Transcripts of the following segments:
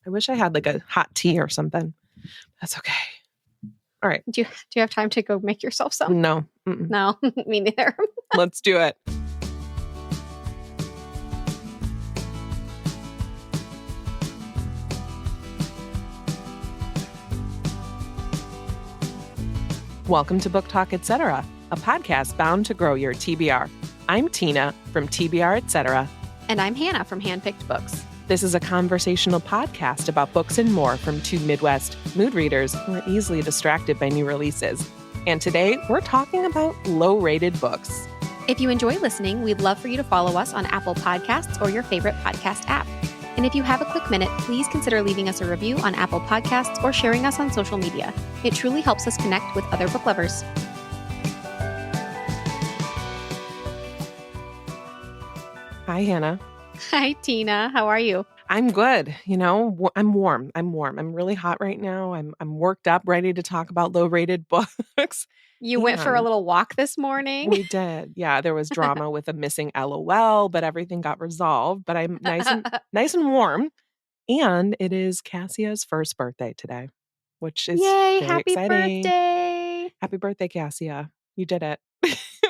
I wish I had like a hot tea or something. That's okay. All right. Do you have time to go make yourself some? No. No, me neither. Let's do it. Welcome to Book Talk Etc., a podcast bound to grow your TBR. I'm Tina from TBR Etc. And I'm Hannah from Handpicked Books. This is a conversational podcast about books and more from two Midwest mood readers who are easily distracted by new releases. And today, we're talking about low-rated books. If you enjoy listening, we'd love for you to follow us on Apple Podcasts or your favorite podcast app. And if you have a quick minute, please consider leaving us a review on Apple Podcasts or sharing us on social media. It truly helps us connect with other book lovers. Hi, Hannah. Hi, Tina. How are you? I'm good. You know, I'm warm. I'm really hot right now. I'm worked up, ready to talk about low-rated books. You went for a little walk this morning? We did. Yeah, there was drama with a missing LOL, but everything got resolved. But I'm nice and warm. And it is Cassia's first birthday today, which is Yay, very happy exciting. Birthday. Happy birthday, Cassia. You did it.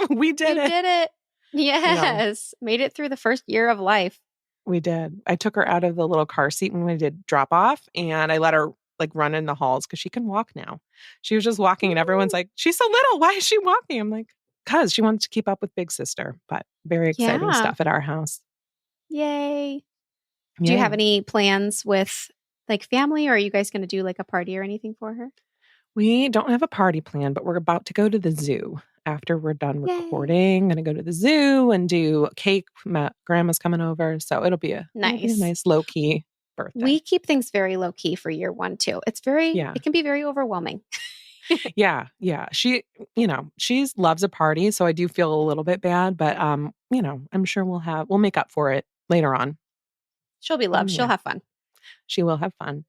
We did it. You did it. Yes. Made it through the first year of life. We did. I took her out of the little car seat when we did drop off, and I let her like run in the halls because she can walk now. She was just walking and everyone's like, she's so little. Why is she walking? I'm like, because she wants to keep up with big sister, but very exciting stuff at our house. Yay. Do you have any plans with like family, or are you guys going to do like a party or anything for her? We don't have a party plan, but we're about to go to the zoo after we're done recording. Going to go to the zoo and do a cake. My grandma's coming over. So it'll be a nice low-key birthday. We keep things very low-key for year one too. It's it can be very overwhelming. Yeah. She loves a party. So I do feel a little bit bad, but I'm sure we'll make up for it later on. She'll be loved. She'll have fun. She will have fun.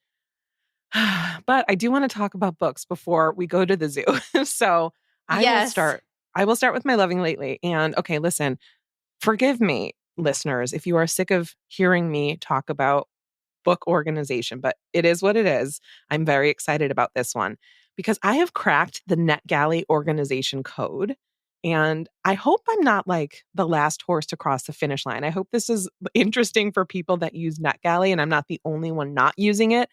But I do want to talk about books before we go to the zoo. So I will start with my loving lately. And okay, listen, forgive me, listeners, if you are sick of hearing me talk about book organization, but it is what it is. I'm very excited about this one because I have cracked the Netgalley organization code. And I hope I'm not like the last horse to cross the finish line. I hope this is interesting for people that use Netgalley, and I'm not the only one not using it.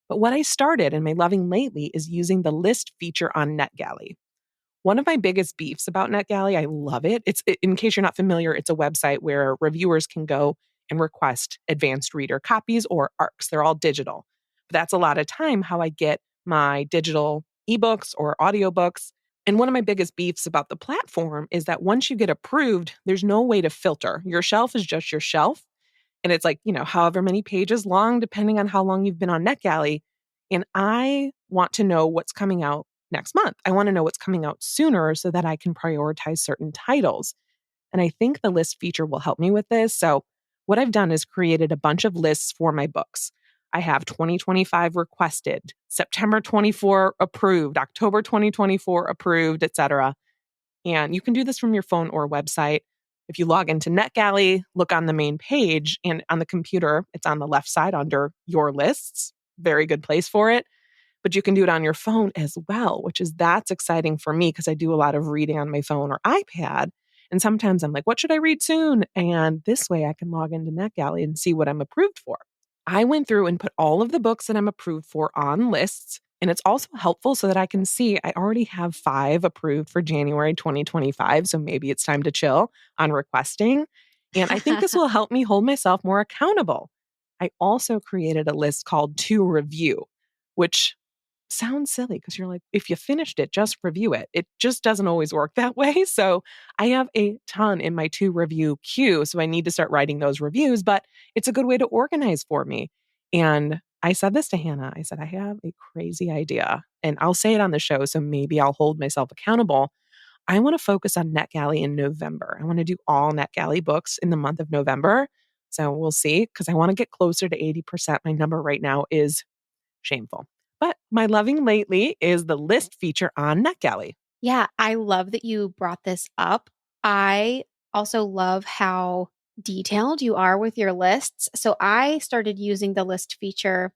But what I started in my loving lately is using the list feature on Netgalley. One of my biggest beefs about Netgalley, I love it. In case you're not familiar, it's a website where reviewers can go and request advanced reader copies or ARCs. They're all digital. But that's a lot of time how I get my digital ebooks or audiobooks. And one of my biggest beefs about the platform is that once you get approved, there's no way to filter. Your shelf is just your shelf. And it's like, however many pages long, depending on how long you've been on Netgalley. And I want to know what's coming out next month. I want to know what's coming out sooner so that I can prioritize certain titles. And I think the list feature will help me with this. So what I've done is created a bunch of lists for my books. I have 2025 requested, September 24 approved, October 2024 approved, etc. And you can do this from your phone or website. If you log into Netgalley, look on the main page, and on the computer, it's on the left side under your lists. Very good place for it. But you can do it on your phone as well, that's exciting for me because I do a lot of reading on my phone or iPad. And sometimes I'm like, what should I read soon? And this way I can log into Netgalley and see what I'm approved for. I went through and put all of the books that I'm approved for on lists. And it's also helpful so that I can see I already have 5 approved for January 2025. So maybe it's time to chill on requesting. And I think this will help me hold myself more accountable. I also created a list called To Review, which sounds silly because you're like, if you finished it, just review it. It just doesn't always work that way. So I have a ton in my To Review queue. So I need to start writing those reviews, but it's a good way to organize for me. And I said this to Hannah. I said, I have a crazy idea and I'll say it on the show. So maybe I'll hold myself accountable. I want to focus on Netgalley in November. I want to do all Netgalley books in the month of November. So we'll see because I want to get closer to 80%. My number right now is shameful. But my loving lately is the list feature on Netgalley. Yeah, I love that you brought this up. I also love how detailed you are with your lists. So I started using the list feature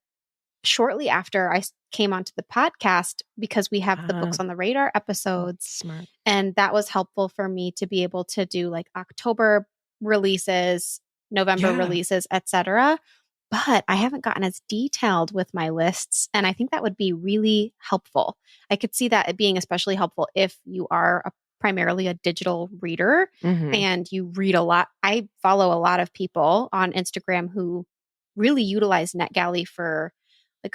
shortly after I came onto the podcast, because we have the Books on the Radar episodes. Smart. And that was helpful for me to be able to do like October releases, November releases, etc. But I haven't gotten as detailed with my lists. And I think that would be really helpful. I could see that being especially helpful if you are primarily a digital reader and you read a lot. I follow a lot of people on Instagram who really utilize Netgalley for like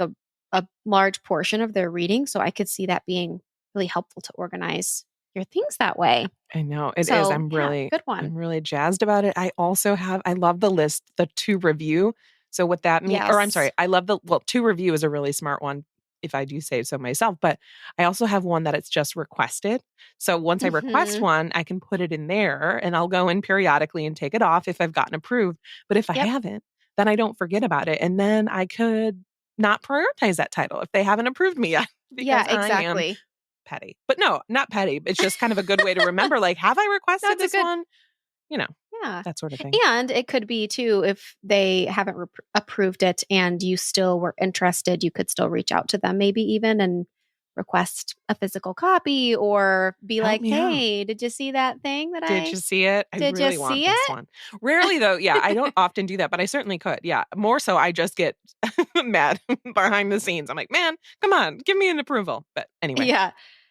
a large portion of their reading. So I could see that being really helpful to organize your things that way. I know it is. I'm really good one. I'm really jazzed about it. I also I love the list, the to review. So what that means, or I'm sorry, I love to review is a really smart one if I do say so myself, but I also have one that it's just requested. So once I request one, I can put it in there and I'll go in periodically and take it off if I've gotten approved. But if I haven't, then I don't forget about it. And then I could not prioritize that title if they haven't approved me yet. Because exactly. I am petty. But no, not petty. It's just kind of a good way to remember, like, have I requested this one? You know, that sort of thing. And it could be too, if they haven't approved it and you still were interested, you could still reach out to them maybe even and request a physical copy or be like, hey, did you see that thing that Did you see it? I really want this one. Rarely though. Yeah, I don't often do that, but I certainly could. Yeah. More so I just get mad behind the scenes. I'm like, man, come on, give me an approval. But anyway.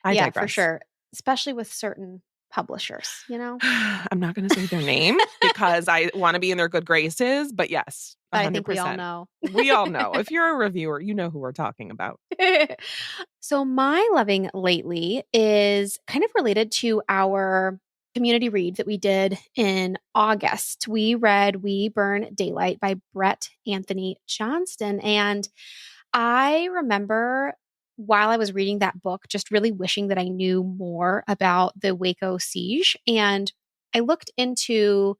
I digress. For sure. Especially with certain publishers, you know? I'm not going to say their name because I want to be in their good graces, but yes, 100%. I think we all know. We all know. If you're a reviewer, you know who we're talking about. So my loving lately is kind of related to our community read that we did in August. We read We Burn Daylight by Brett Anthony Johnston. And I remember while I was reading that book, just really wishing that I knew more about the Waco siege. And I looked into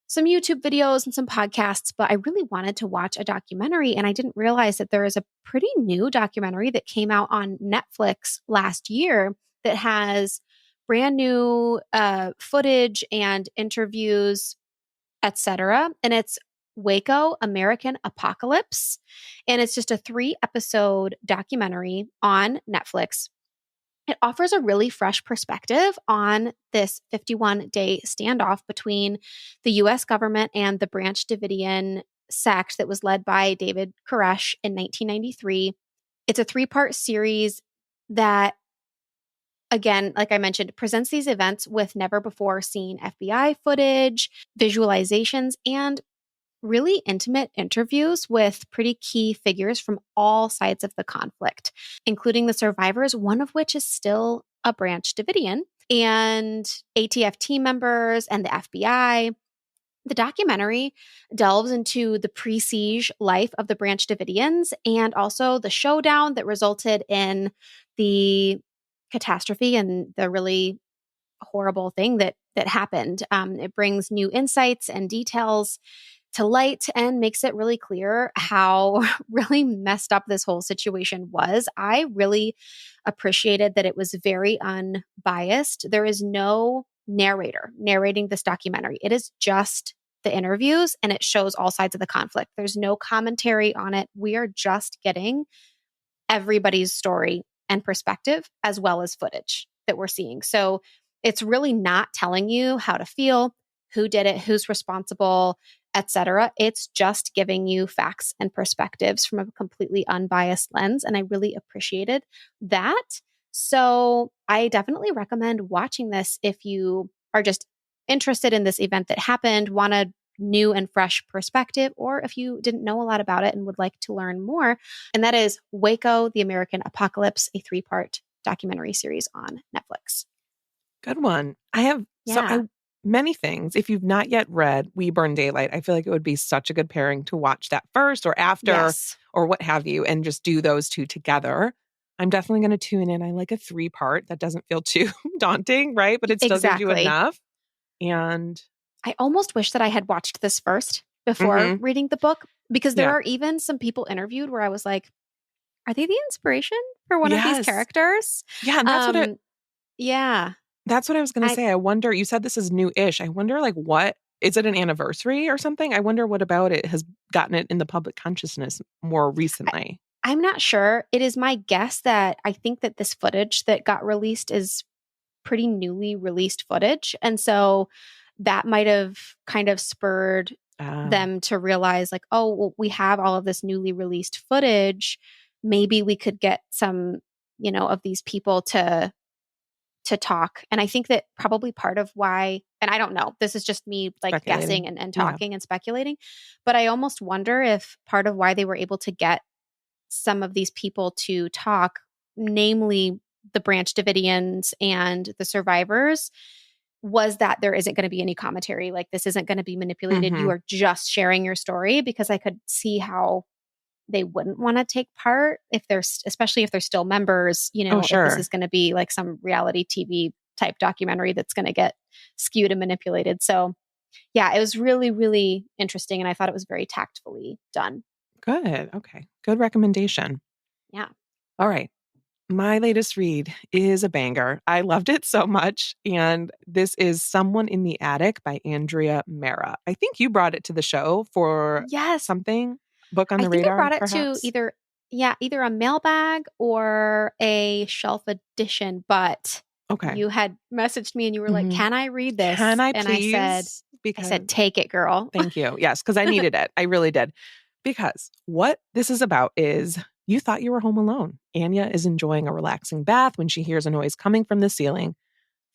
some YouTube videos and some podcasts, but I really wanted to watch a documentary. And I didn't realize that there is a pretty new documentary that came out on Netflix last year that has brand new footage and interviews, etc. And it's Waco, American Apocalypse. And it's just a 3-episode documentary on Netflix. It offers a really fresh perspective on this 51-day standoff between the U.S. government and the Branch Davidian sect that was led by David Koresh in 1993. It's a 3-part series that, again, like I mentioned, presents these events with never-before-seen FBI footage, visualizations, and really intimate interviews with pretty key figures from all sides of the conflict, including the survivors, one of which is still a Branch Davidian, and ATF team members and the FBI. The documentary delves into the pre-siege life of the Branch Davidians and also the showdown that resulted in the catastrophe and the really horrible thing that happened. It brings new insights and details to light and makes it really clear how really messed up this whole situation was. I really appreciated that it was very unbiased. There is no narrator narrating this documentary. It is just the interviews and it shows all sides of the conflict. There's no commentary on it. We are just getting everybody's story and perspective as well as footage that we're seeing. So it's really not telling you how to feel, who did it, who's responsible, etc. It's just giving you facts and perspectives from a completely unbiased lens. And I really appreciated that. So I definitely recommend watching this if you are just interested in this event that happened, want a new and fresh perspective, or if you didn't know a lot about it and would like to learn more. And that is Waco, the American Apocalypse, a 3-part documentary series on Netflix. Good one. I have many things. If you've not yet read We Burn Daylight, I feel like it would be such a good pairing to watch that first or after or what have you, and just do those two together. I'm definitely going to tune in. I like a 3-part. That doesn't feel too daunting, right? But it still gives you enough. And I almost wish that I had watched this first before reading the book, because there are even some people interviewed where I was like, are they the inspiration for one of these characters? Yeah, and that's that's what I was going to say. I wonder, you said this is new-ish. I wonder, like, what, is it an anniversary or something? I wonder what about it has gotten it in the public consciousness more recently. I'm not sure. It is my guess that I think that this footage that got released is pretty newly released footage. And so that might have kind of spurred them to realize, like, oh, well, we have all of this newly released footage. Maybe we could get some, of these people to talk. And I think that probably part of why, and I don't know, this is just me like guessing and talking and speculating, but I almost wonder if part of why they were able to get some of these people to talk, namely the Branch Davidians and the survivors, was that there isn't going to be any commentary. Like, this isn't going to be manipulated. You are just sharing your story, because I could see how they wouldn't want to take part especially if they're still members, if this is going to be like some reality TV type documentary that's going to get skewed and manipulated. So yeah, it was really, really interesting. And I thought it was very tactfully done. Good. Okay. Good recommendation. Yeah. All right. My latest read is a banger. I loved it so much. And this is Someone in the Attic by Andrea Mera. I think you brought it to the show for something, book on the radar. I brought it to either a mailbag or a shelf edition, but you had messaged me and you were like, can I read this? Can I please? And I said, take it, girl. Thank you. Yes, because I needed it. I really did. Because what this is about is, you thought you were home alone. Anya is enjoying a relaxing bath when she hears a noise coming from the ceiling.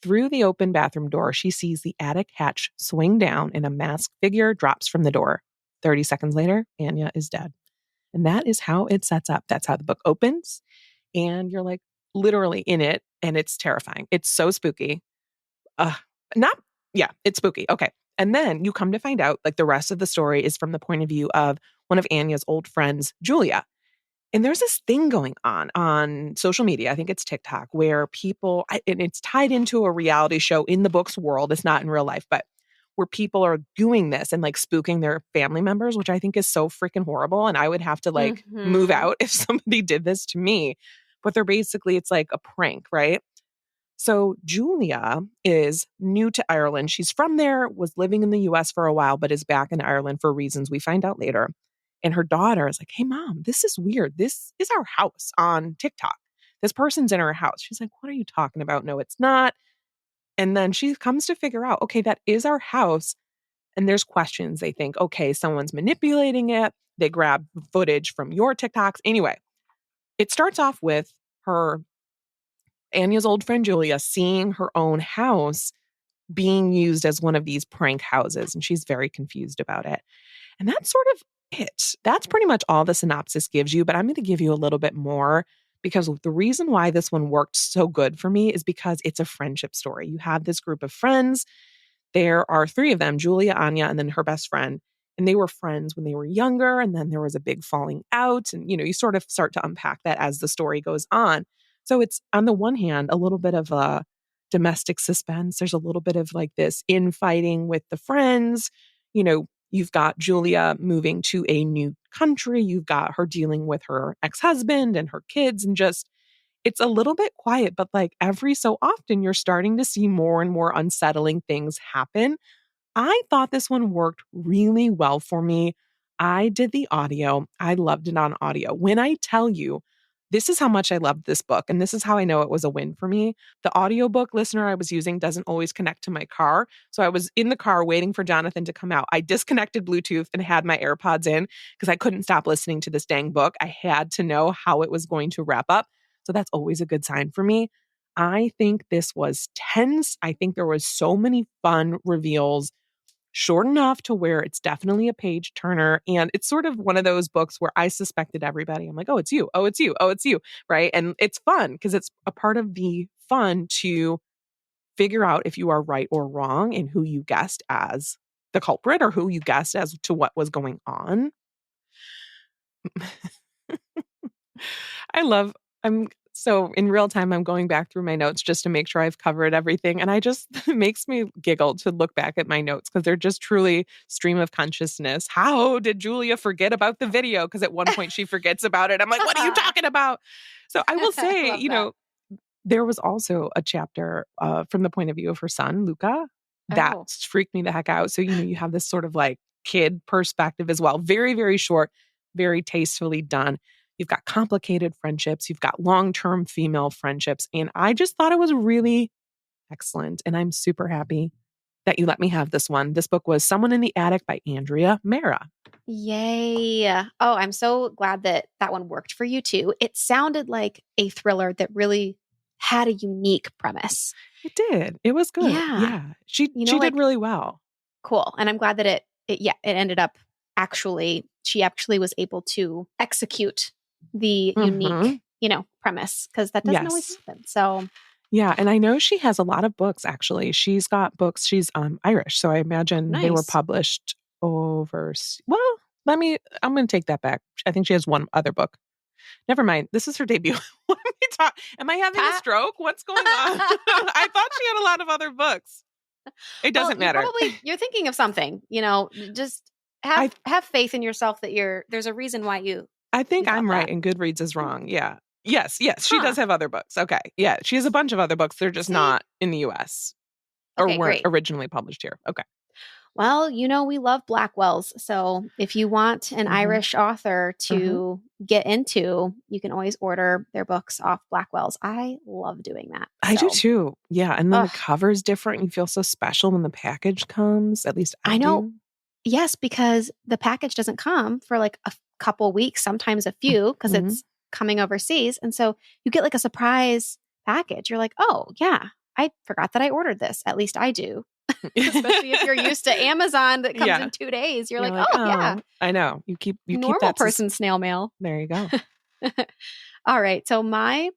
Through the open bathroom door, she sees the attic hatch swing down and a masked figure drops from the door. 30 seconds later, Anya is dead. And that is how it sets up. That's how the book opens. And you're like literally in it. And it's terrifying. It's so spooky. It's spooky. Okay. And then you come to find out, like, the rest of the story is from the point of view of one of Anya's old friends, Julia. And there's this thing going on social media, I think it's TikTok, where people, and it's tied into a reality show in the books world, it's not in real life, but where people are doing this and like spooking their family members, which I think is so freaking horrible. And I would have to move out if somebody did this to me. But it's like a prank, right? So Julia is new to Ireland. She's from there, was living in the US for a while, but is back in Ireland for reasons we find out later. And her daughter is like, hey, Mom, this is weird. This is our house on TikTok. This person's in our house. She's like, what are you talking about? No, it's not. And then she comes to figure out, okay, that is our house. And there's questions. They think, okay, someone's manipulating it. They grab footage from your TikToks. Anyway, it starts off with Anya's old friend Julia seeing her own house being used as one of these prank houses. And she's very confused about it. And that's sort of it. That's pretty much all the synopsis gives you, but I'm going to give you a little bit more, because the reason why this one worked so good for me is because it's a friendship story. You have this group of friends. There are 3 of them, Julia, Anya, and then her best friend. And they were friends when they were younger. And then there was a big falling out. And, you sort of start to unpack that as the story goes on. So it's, on the one hand, a little bit of a domestic suspense. There's a little bit of like this infighting with the friends. You've got Julia moving to a new country. You've got her dealing with her ex-husband and her kids, and just, it's a little bit quiet, but like every so often you're starting to see more and more unsettling things happen. I thought this one worked really well for me. I did the audio. I loved it on audio. When I tell you, this is how much I loved this book, and this is how I know it was a win for me. The audiobook listener I was using doesn't always connect to my car. So I was in the car waiting for Jonathan to come out. I disconnected Bluetooth and had my AirPods in because I couldn't stop listening to this dang book. I had to know how it was going to wrap up. So that's always a good sign for me. I think this was tense. I think there was so many fun reveals. Short enough to where it's definitely a page turner. And it's sort of one of those books where I suspected everybody. I'm like, oh, it's you. Oh, it's you. Oh, it's you. Right. And it's fun because it's a part of the fun to figure out if you are right or wrong in who you guessed as the culprit or who you guessed as to what was going on. So in real time, I'm going back through my notes just to make sure I've covered everything. And it makes me giggle to look back at my notes because they're just truly stream of consciousness. How did Julia forget about the video? Because at one point she forgets about it. I'm like, what are you talking about? So I will say, there was also a chapter from the point of view of her son, Luca, that freaked me the heck out. So, you have this sort of like kid perspective as well. Very, very short, very tastefully done. you've got complicated friendships, you've got long-term female friendships. And I just thought it was really excellent. And I'm super happy that you let me have this one. This book was Someone in the Attic by Andrea Mera. Yay. Oh, I'm so glad that that one worked for you too. It sounded like a thriller that really had a unique premise. It did. It was good. Yeah. She did really well. Cool. And I'm glad that it ended up she actually was able to execute the unique, premise, because that doesn't always happen. So yeah, and I know she has a lot of books, actually. She's got books. She's Irish, so I imagine they were published overseas. Well, I'm going to take that back. I think she has one other book. Never mind. This is her debut. Let me talk. Am I having a stroke? What's going on? I thought she had a lot of other books. It doesn't matter. You're thinking of something, just have faith in yourself that there's a reason why you. I think I'm right and Goodreads is wrong. Yeah. Yes. She does have other books. Okay. Yeah. She has a bunch of other books. They're just not in the US or weren't originally published here. Okay. Well, we love Blackwells. So if you want an Irish author to get into, you can always order their books off Blackwells. I love doing that. I do too. Yeah. And then the cover's different. You feel so special when the package comes. At least I know. Do. Yes, because the package doesn't come for like a couple weeks, sometimes a few, because it's coming overseas. And so you get like a surprise package. You're like, oh yeah, I forgot that I ordered this. At least I do. Especially if you're used to Amazon that comes in 2 days. You're like, oh yeah. I know. You normal keep that person snail mail. There you go. All right. So my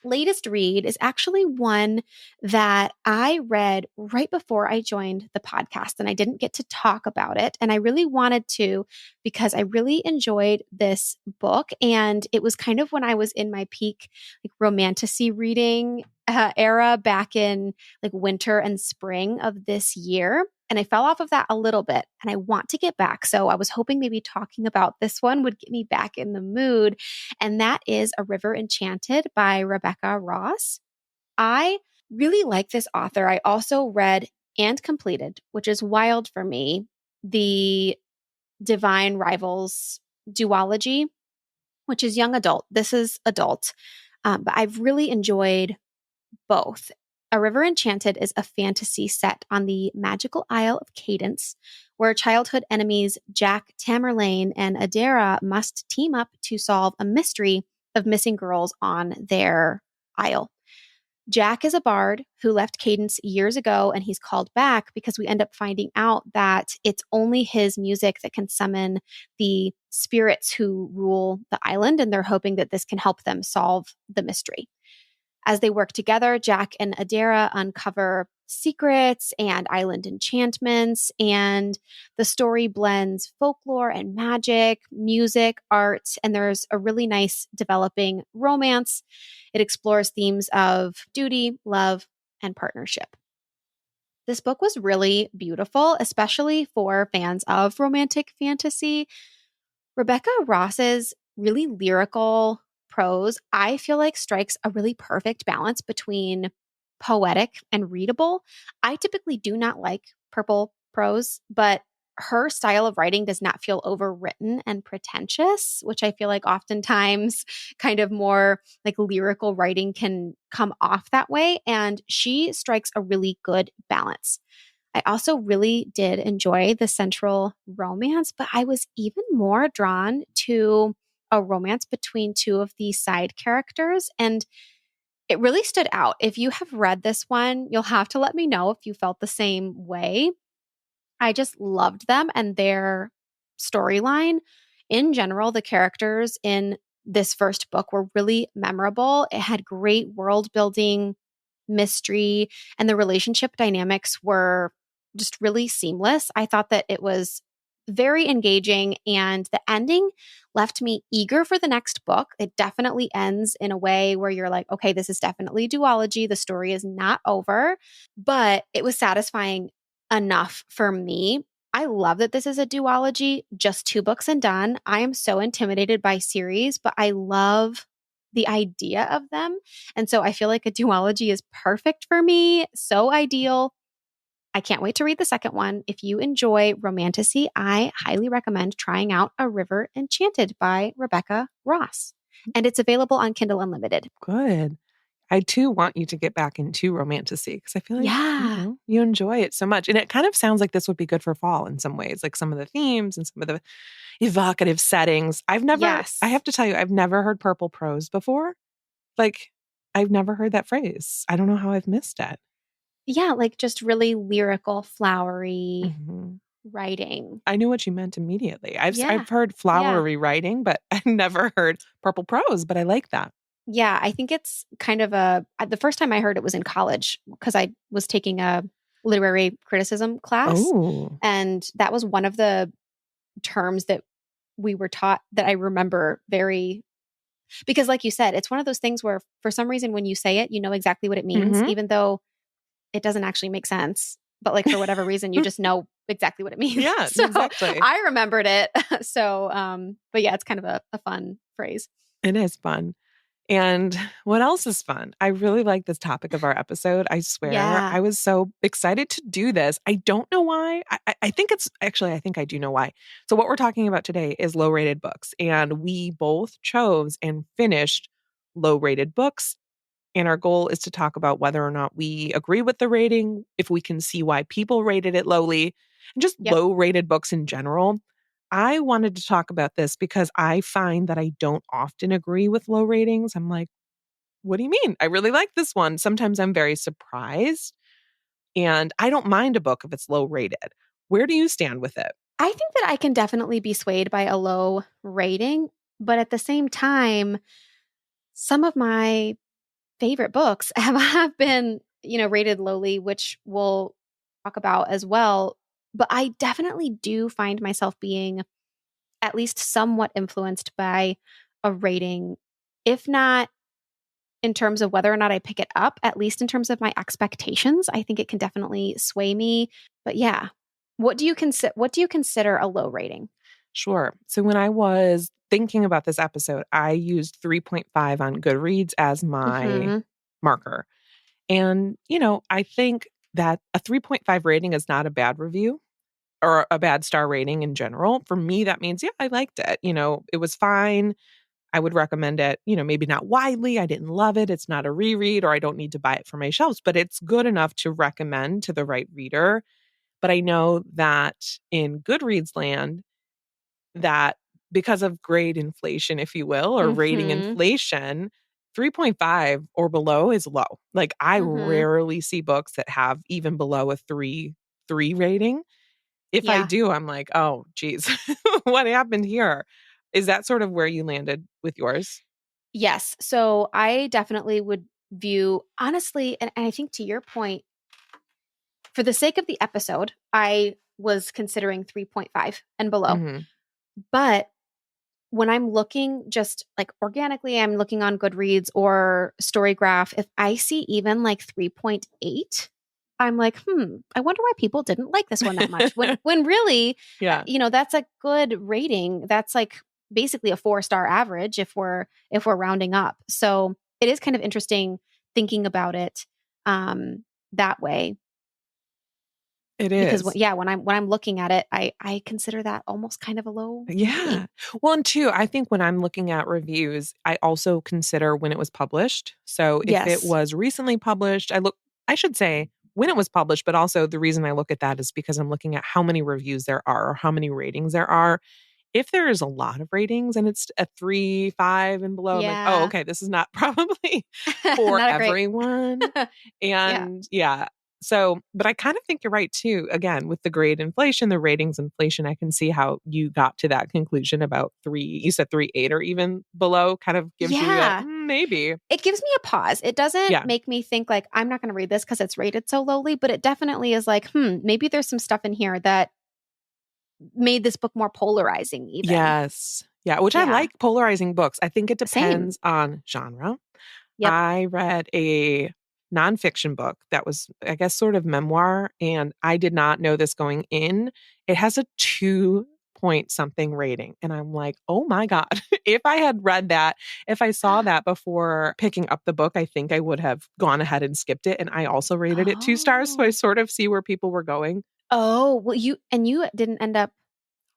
latest read is actually one that I read right before I joined the podcast, and I didn't get to talk about it. And I really wanted to, because I really enjoyed this book. And it was kind of when I was in my peak like romantasy reading era back in like winter and spring of this year. And I fell off of that a little bit and I want to get back. So I was hoping maybe talking about this one would get me back in the mood. And that is A River Enchanted by Rebecca Ross. I really like this author. I also read and completed, which is wild for me, the Divine Rivals duology, which is young adult. This is adult. But I've really enjoyed both. A River Enchanted is a fantasy set on the magical Isle of Cadence, where childhood enemies Jack Tamerlane and Adara must team up to solve a mystery of missing girls on their isle. Jack is a bard who left Cadence years ago, and he's called back because we end up finding out that it's only his music that can summon the spirits who rule the island, and they're hoping that this can help them solve the mystery. As they work together, Jack and Adara uncover secrets and island enchantments, and the story blends folklore and magic, music, art, and there's a really nice developing romance. It explores themes of duty, love, and partnership. This book was really beautiful, especially for fans of romantic fantasy. Rebecca Ross's really lyrical prose, I feel like strikes a really perfect balance between poetic and readable. I typically do not like purple prose, but her style of writing does not feel overwritten and pretentious, which I feel like oftentimes kind of more like lyrical writing can come off that way. And she strikes a really good balance. I also really did enjoy the central romance, but I was even more drawn to a romance between two of the side characters. And it really stood out. If you have read this one, you'll have to let me know if you felt the same way. I just loved them and their storyline. In general, the characters in this first book were really memorable. It had great world building, mystery, and the relationship dynamics were just really seamless. I thought that it was very engaging, and the ending left me eager for the next book. It definitely ends in a way where you're like, okay, this is definitely duology. The story is not over, but it was satisfying enough for me. I love that this is a duology, just 2 books and done. I am so intimidated by series, but I love the idea of them. And so I feel like a duology is perfect for me, so ideal. I can't wait to read the second one. If you enjoy romantasy, I highly recommend trying out A River Enchanted by Rebecca Ross. And it's available on Kindle Unlimited. Good. I too want you to get back into romantasy because I feel like you enjoy it so much. And it kind of sounds like this would be good for fall in some ways, like some of the themes and some of the evocative settings. I have to tell you, I've never heard purple prose before. Like, I've never heard that phrase. I don't know how I've missed it. Yeah, like just really lyrical, flowery writing. I knew what you meant immediately. I've heard flowery writing, but I never heard purple prose, but I like that. Yeah, I think it's kind of the first time I heard it was in college because I was taking a literary criticism class. Oh. And that was one of the terms that we were taught that I remember because like you said, it's one of those things where for some reason when you say it, you know exactly what it means, even though it doesn't actually make sense. But like for whatever reason, you just know exactly what it means. Yeah, so exactly. I remembered it. But yeah, it's kind of a fun phrase. It is fun. And what else is fun? I really like this topic of our episode. I swear. Yeah. I was so excited to do this. I don't know why. I think I think I do know why. So what we're talking about today is low-rated books. And we both chose and finished low-rated books. And our goal is to talk about whether or not we agree with the rating, if we can see why people rated it lowly, and just low-rated books in general. I wanted to talk about this because I find that I don't often agree with low ratings. I'm like, what do you mean? I really like this one. Sometimes I'm very surprised, and I don't mind a book if it's low rated. Where do you stand with it? I think that I can definitely be swayed by a low rating, but at the same time, some of my favorite books have been, rated lowly, which we'll talk about as well. But I definitely do find myself being at least somewhat influenced by a rating, if not in terms of whether or not I pick it up, at least in terms of my expectations. I think it can definitely sway me. But yeah, what do you consider a low rating? Sure. So when I was thinking about this episode, I used 3.5 on Goodreads as my marker. And, I think that a 3.5 rating is not a bad review or a bad star rating in general. For me, that means, I liked it. It was fine. I would recommend it, maybe not widely. I didn't love it. It's not a reread, or I don't need to buy it for my shelves, but it's good enough to recommend to the right reader. But I know that in Goodreads land, that because of grade inflation, if you will, or rating inflation, 3.5 or below is low. Like I rarely see books that have even below a 3 rating. If I do, I'm like, oh, geez, what happened here? Is that sort of where you landed with yours? Yes. So I definitely would view, honestly, and I think to your point, for the sake of the episode, I was considering 3.5 and below. But when I'm looking just like organically, I'm looking on Goodreads or Storygraph, if I see even like 3.8, I'm like, I wonder why people didn't like this one that much. When really, that's a good rating. That's like basically a 4-star average if we're rounding up. So it is kind of interesting thinking about it that way. It is. Because when I'm looking at it, I consider that almost kind of a low. Yeah. Well, and two, I think when I'm looking at reviews, I also consider when it was published. So if it was recently published, I should say when it was published, but also the reason I look at that is because I'm looking at how many reviews there are or how many ratings there are. If there is a lot of ratings and it's a 3, 5 and below, I'm like, oh, okay, this is not probably for everyone. And so, but I kind of think you're right too. Again, with the grade inflation, the ratings inflation, I can see how you got to that conclusion about 3. You said 3.8 or even below kind of gives you a, maybe. It gives me a pause. It doesn't make me think like, I'm not going to read this because it's rated so lowly, but it definitely is like, maybe there's some stuff in here that made this book more polarizing even. Yes. Yeah. Which I like polarizing books. I think it depends on genre. I read a nonfiction book that was, I guess, sort of memoir. And I did not know this going in. It has a 2 point something rating. And I'm like, oh my God, if I had read that, if I saw that before picking up the book, I think I would have gone ahead and skipped it. And I also rated it 2 stars. So I sort of see where people were going. Oh, well, you didn't end up,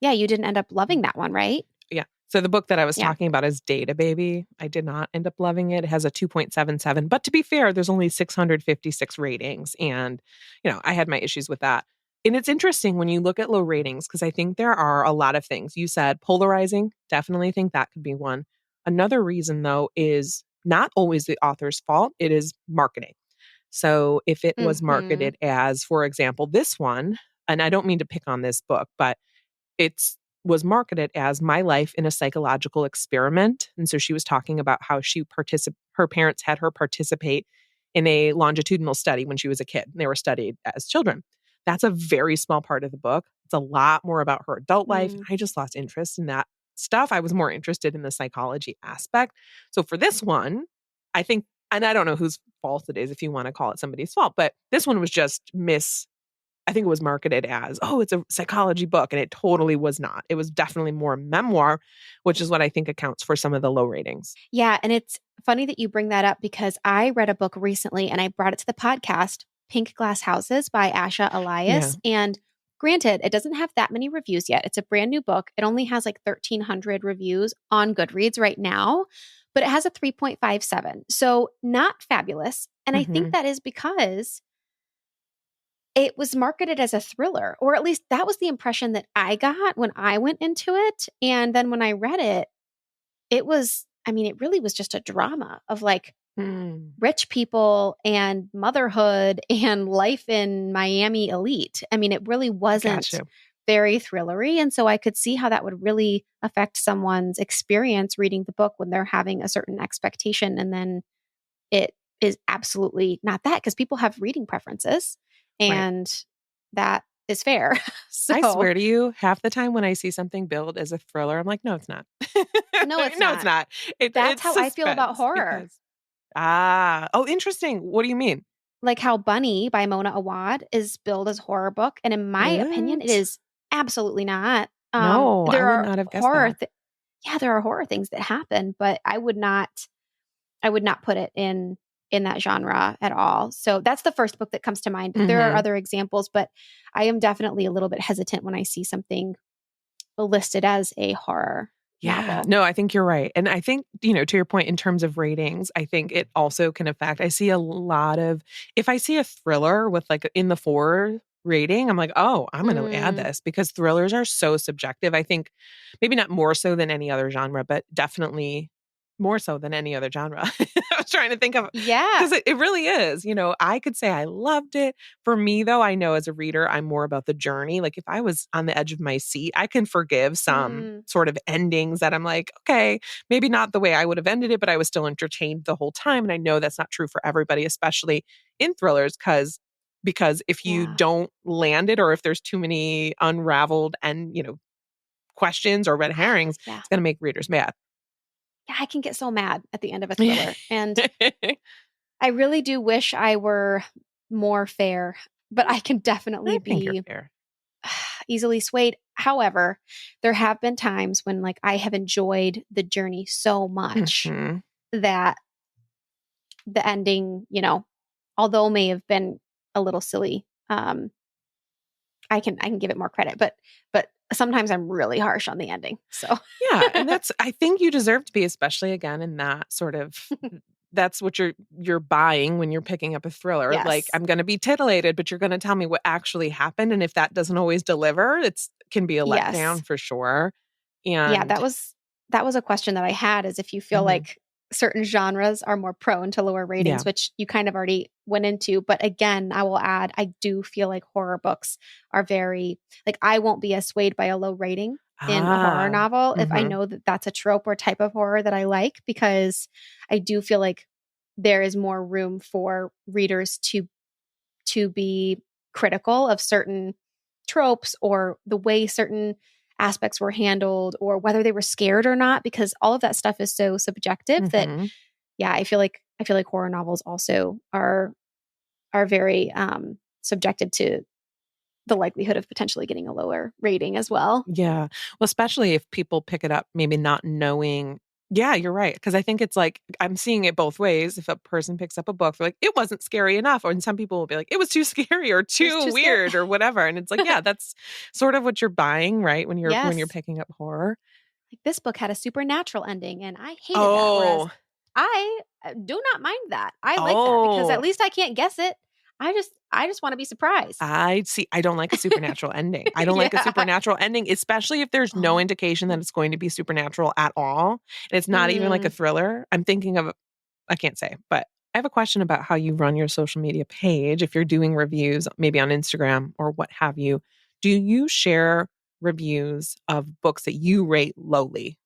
you didn't end up loving that one, right? Yeah. So the book that I was talking about is Data Baby. I did not end up loving it. It has a 2.77. But to be fair, there's only 656 ratings. And, I had my issues with that. And it's interesting when you look at low ratings, because I think there are a lot of things. You said polarizing. Definitely think that could be one. Another reason, though, is not always the author's fault. It is marketing. So if it was marketed as, for example, this one, and I don't mean to pick on this book, but it's was marketed as My Life in a Psychological Experiment. And so she was talking about how her parents had her participate in a longitudinal study when she was a kid. And they were studied as children. That's a very small part of the book. It's a lot more about her adult life. And I just lost interest in that stuff. I was more interested in the psychology aspect. So for this one, I think, and I don't know whose fault it is if you want to call it somebody's fault, but this one was just I think it was marketed as, oh, it's a psychology book. And it totally was not. It was definitely more memoir, which is what I think accounts for some of the low ratings. Yeah. And it's funny that you bring that up because I read a book recently and I brought it to the podcast, Pink Glass Houses by Asha Elias. Yeah. And granted, it doesn't have that many reviews yet. It's a brand new book. It only has like 1,300 reviews on Goodreads right now, but it has a 3.57. So not fabulous. And I think that is because it was marketed as a thriller, or at least that was the impression that I got when I went into it. And then when I read it, it really was just a drama of like rich people and motherhood and life in Miami elite. I mean, it really wasn't very thrillery. And so I could see how that would really affect someone's experience reading the book when they're having a certain expectation. And then it is absolutely not that, because people have reading preferences. And that is fair. So, I swear to you, half the time when I see something billed as a thriller, I'm like, no, it's not. No, it's not. That's how I feel about horror. Interesting. What do you mean? Like how Bunny by Mona Awad is billed as a horror book. And in my opinion, it is absolutely not. No, I would not have guessed that. There are horror things that happen, but I would not put it in that genre at all. So that's the first book that comes to mind. There are other examples, but I am definitely a little bit hesitant when I see something listed as a horror novel. No, I think you're right. And I think, to your point in terms of ratings, I think it also can affect, I see a lot of, if I see a thriller with like in the 4 rating, I'm like, oh, I'm going to add this, because thrillers are so subjective. I think maybe not more so than any other genre, but definitely more so than any other genre. I was trying to think of, because it really is, I could say I loved it. For me though, I know as a reader, I'm more about the journey. Like if I was on the edge of my seat, I can forgive some sort of endings that I'm like, okay, maybe not the way I would have ended it, but I was still entertained the whole time. And I know that's not true for everybody, especially in thrillers, because if you don't land it, or if there's too many unraveled and, questions or red herrings, it's going to make readers mad. Yeah, I can get so mad at the end of a thriller. And I really do wish I were more fair, but I can definitely be easily swayed. However, there have been times when like I have enjoyed the journey so much that the ending, although may have been a little silly, I can give it more credit, but sometimes I'm really harsh on the ending. So and I think you deserve to be, especially again in that sort of, that's what you're buying when you're picking up a thriller. Yes. Like I'm going to be titillated, but you're going to tell me what actually happened. And if that doesn't always deliver, can be a letdown for sure. And that was a question that I had, is if you feel like certain genres are more prone to lower ratings, which you kind of already went into. But again, I will add, I do feel like horror books are very, like I won't be as swayed by a low rating in a horror novel if I know that that's a trope or type of horror that I like, because I do feel like there is more room for readers to be critical of certain tropes or the way certain aspects were handled or whether they were scared or not, because all of that stuff is so subjective that I feel like horror novels also are very subjected to the likelihood of potentially getting a lower rating as well. Yeah. Well, especially if people pick it up, maybe not knowing. Yeah, you're right. Because I think it's like, I'm seeing it both ways. If a person picks up a book, they're like, it wasn't scary enough. Or and some people will be like, it was too scary or too weird or whatever. And it's like, yeah, that's sort of what you're buying, right? When you're picking up horror. Like this book had a supernatural ending and I hated that. Whereas I do not mind that. I like that because at least I can't guess it. I just want to be surprised. I don't like a supernatural ending. I don't like a supernatural ending, especially if there's no indication that it's going to be supernatural at all. And it's not even like a thriller. I'm thinking of, I can't say, but I have a question about how you run your social media page. If you're doing reviews, maybe on Instagram or what have you, do you share reviews of books that you rate lowly?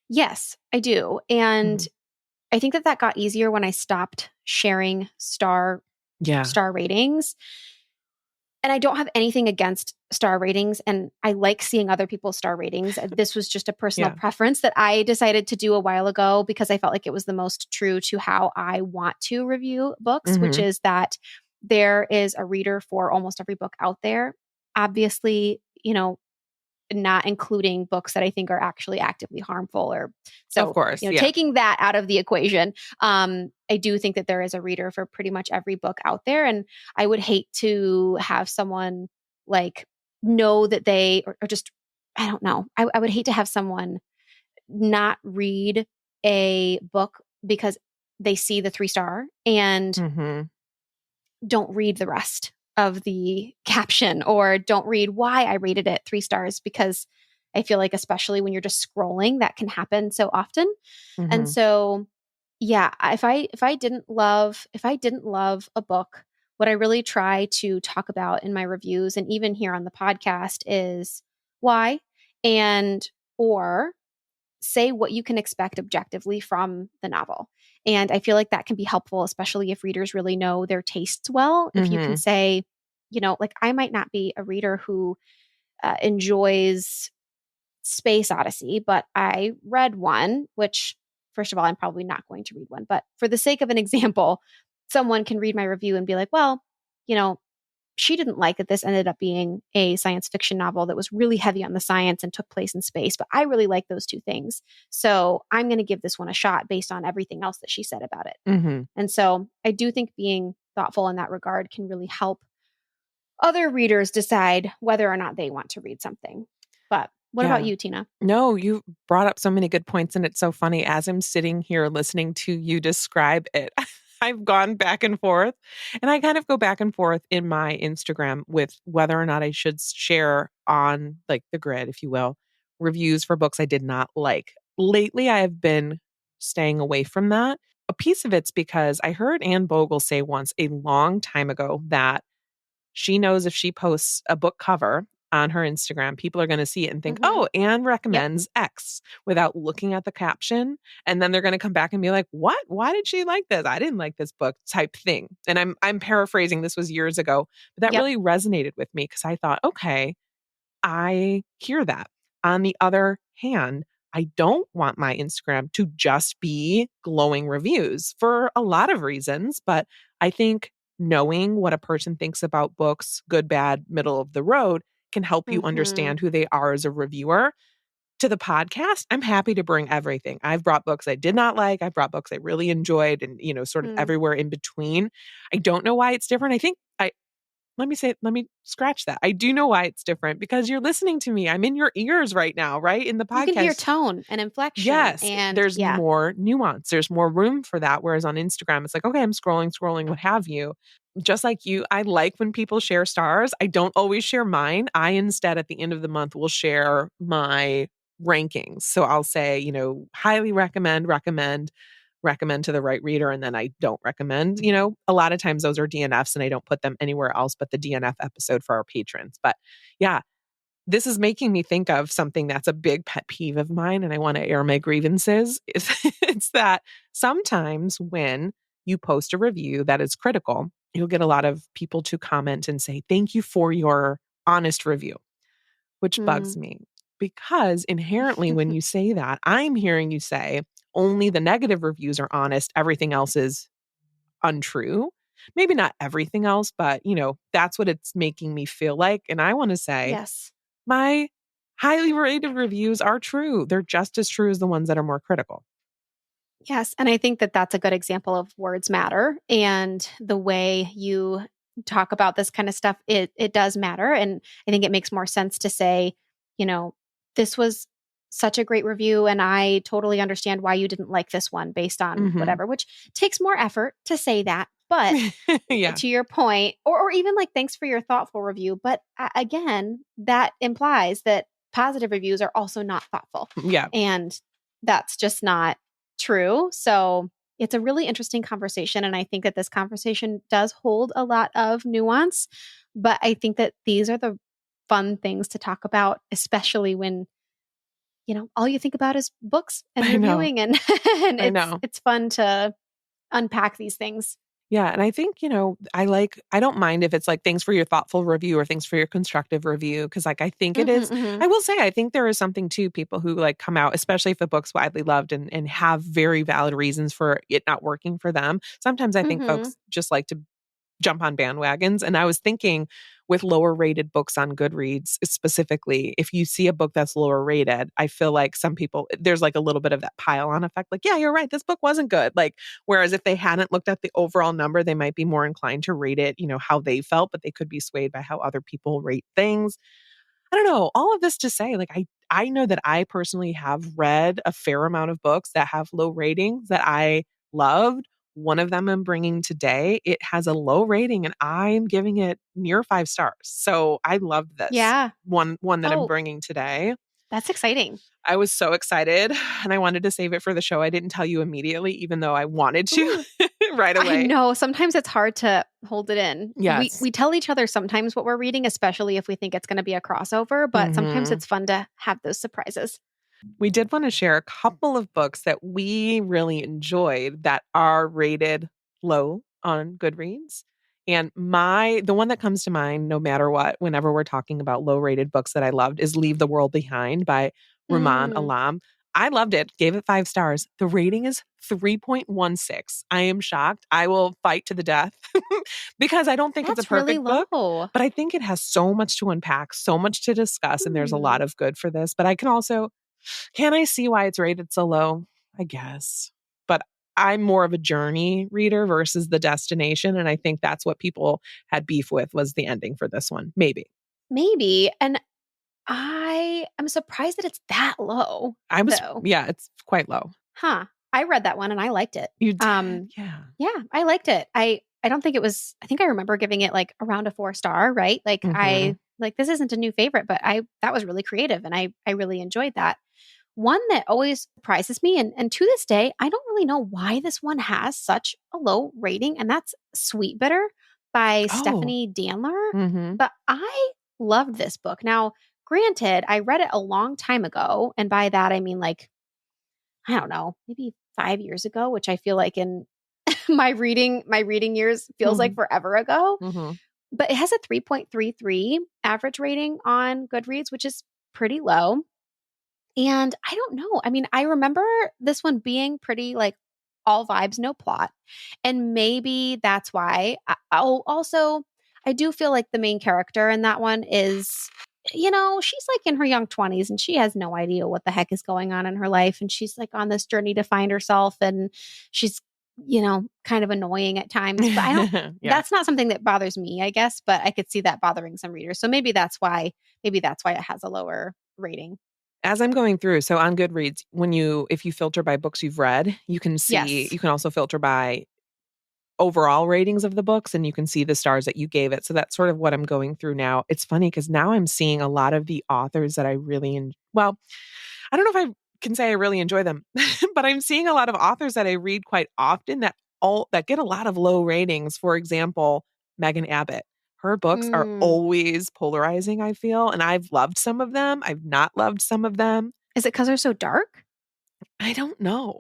Yes, I do. And I think that got easier when I stopped sharing star ratings. And I don't have anything against star ratings. And I like seeing other people's star ratings. This was just a personal preference that I decided to do a while ago because I felt like it was the most true to how I want to review books, which is that there is a reader for almost every book out there. Obviously, not including books that I think are actually actively harmful of course, taking that out of the equation. I do think that there is a reader for pretty much every book out there. And I would hate to have someone like know that they, or just, I don't know. I would hate to have someone not read a book because they see the 3-star and don't read the rest of the caption or don't read why I rated it 3 stars, because I feel like, especially when you're just scrolling, that can happen so often. And so, if I didn't love a book, what I really try to talk about in my reviews and even here on the podcast is why, or say what you can expect objectively from the novel. And I feel like that can be helpful, especially if readers really know their tastes well. If you can say, like I might not be a reader who enjoys Space Odyssey, but I read one, which, first of all, I'm probably not going to read one. But for the sake of an example, someone can read my review and be like, well, she didn't like that this ended up being a science fiction novel that was really heavy on the science and took place in space. But I really like those two things. So I'm going to give this one a shot based on everything else that she said about it. And so I do think being thoughtful in that regard can really help other readers decide whether or not they want to read something. But what about you, Tina? No, you brought up so many good points. And it's so funny. As I'm sitting here listening to you describe it, I've gone back and forth, and I kind of go back and forth in my Instagram with whether or not I should share on like the grid, if you will, reviews for books I did not like. Lately, I have been staying away from that. A piece of it's because I heard Anne Bogle say once a long time ago that she knows if she posts a book cover on her Instagram, people are going to see it and think, oh, Anne recommends X without looking at the caption. And then they're going to come back and be like, what? Why did she like this? I didn't like this book type thing. And I'm paraphrasing. This was years ago, but that really resonated with me because I thought, okay, I hear that. On the other hand, I don't want my Instagram to just be glowing reviews for a lot of reasons, but I think knowing what a person thinks about books, good, bad, middle of the road, can help you understand who they are as a reviewer. To the podcast, I'm happy to bring everything. I've brought books I did not like. I've brought books I really enjoyed and, sort of everywhere in between. I don't know why it's different. I think let me scratch that. I do know why it's different because you're listening to me. I'm in your ears right now, right? In the podcast. You can hear tone and inflection. Yes. And there's more nuance. There's more room for that. Whereas on Instagram, it's like, okay, I'm scrolling, what have you. Just like you, I like when people share stars. I don't always share mine. I instead, at the end of the month, will share my rankings. So I'll say, highly recommend to the right reader, and then I don't recommend. A lot of times those are DNFs and I don't put them anywhere else but the DNF episode for our patrons. But yeah, this is making me think of something that's a big pet peeve of mine, and I want to air my grievances. It's that sometimes when you post a review that is critical, you'll get a lot of people to comment and say, thank you for your honest review, which bugs me because inherently when you say that, I'm hearing you say only the negative reviews are honest, everything else is untrue. maybe not everything else, but that's what it's making me feel like. And I want to say, yes, my highly rated reviews are true. They're just as true as the ones that are more critical. yes. And I think that that's a good example of words matter, and the way you talk about this kind of stuff, it does matter. And I think it makes more sense to say, this was such a great review, and I totally understand why you didn't like this one based on whatever, which takes more effort to say that. But yeah. to your point, or even like, thanks for your thoughtful review. But again, that implies that positive reviews are also not thoughtful. Yeah. And that's just not true. So it's a really interesting conversation. And I think that this conversation does hold a lot of nuance. But I think that these are the fun things to talk about, especially when, all you think about is books and reviewing. And, and it's fun to unpack these things. Yeah. And I think, I don't mind if it's like, thanks for your thoughtful review or thanks for your constructive review. Cause like, I think it is, I will say, I think there is something to people who like come out, especially if a book's widely loved and have very valid reasons for it not working for them. Sometimes I think folks just like to jump on bandwagons. And I was thinking with lower rated books on Goodreads, specifically, if you see a book that's lower rated, I feel like some people, there's like a little bit of that pile on effect. Like, yeah, you're right. This book wasn't good. Like, whereas if they hadn't looked at the overall number, they might be more inclined to rate it, how they felt, but they could be swayed by how other people rate things. I don't know. All of this to say, like, I know that I personally have read a fair amount of books that have low ratings that I loved. One of them I'm bringing today. It has a low rating and I'm giving it near 5 stars. So I loved this. Yeah. One that I'm bringing today. That's exciting. I was so excited and I wanted to save it for the show. I didn't tell you immediately, even though I wanted to right away. I know. Sometimes it's hard to hold it in. Yes. We tell each other sometimes what we're reading, especially if we think it's going to be a crossover, but sometimes it's fun to have those surprises. We did want to share a couple of books that we really enjoyed that are rated low on Goodreads. And the one that comes to mind, no matter what, whenever we're talking about low rated books that I loved, is Leave the World Behind by Rumaan Alam. I loved it, gave it 5 stars. The rating is 3.16. I am shocked. I will fight to the death because I don't think it's a perfect really book, but I think it has so much to unpack, so much to discuss, and there's a lot of good for this. But I can I see why it's rated so low? I guess. But I'm more of a journey reader versus the destination. And I think that's what people had beef with was the ending for this one. Maybe. And I am surprised that it's that low. Yeah, it's quite low. Huh. I read that one and I liked it. You did? Yeah. Yeah, I liked it. I don't think it was, I think I remember giving it like around a 4-star, right? Like this isn't a new favorite, but that was really creative and I really enjoyed that. One that always surprises me, and to this day, I don't really know why this one has such a low rating, and that's Sweetbitter by Stephanie Danler. But I loved this book. Now, granted, I read it a long time ago, and by that I mean like, I don't know, maybe 5 years ago, which I feel like in my reading years feels like forever ago. But it has a 3.33 average rating on Goodreads, which is pretty low. And I don't know. I mean, I remember this one being pretty like all vibes, no plot. And maybe that's why. I do feel like the main character in that one is, she's like in her young 20s and she has no idea what the heck is going on in her life. And she's like on this journey to find herself and she's, kind of annoying at times. But I don't, that's not something that bothers me, I guess. But I could see that bothering some readers. So maybe that's why it has a lower rating. As I'm going through, so on Goodreads, if you filter by books you've read, you can see, you can also filter by overall ratings of the books and you can see the stars that you gave it. So that's sort of what I'm going through now. It's funny because now I'm seeing a lot of the authors that I really, I don't know if I can say I really enjoy them, but I'm seeing a lot of authors that I read quite often that get a lot of low ratings. For example, Megan Abbott. Her books are always polarizing, I feel. And I've loved some of them. I've not loved some of them. Is it because they're so dark? I don't know.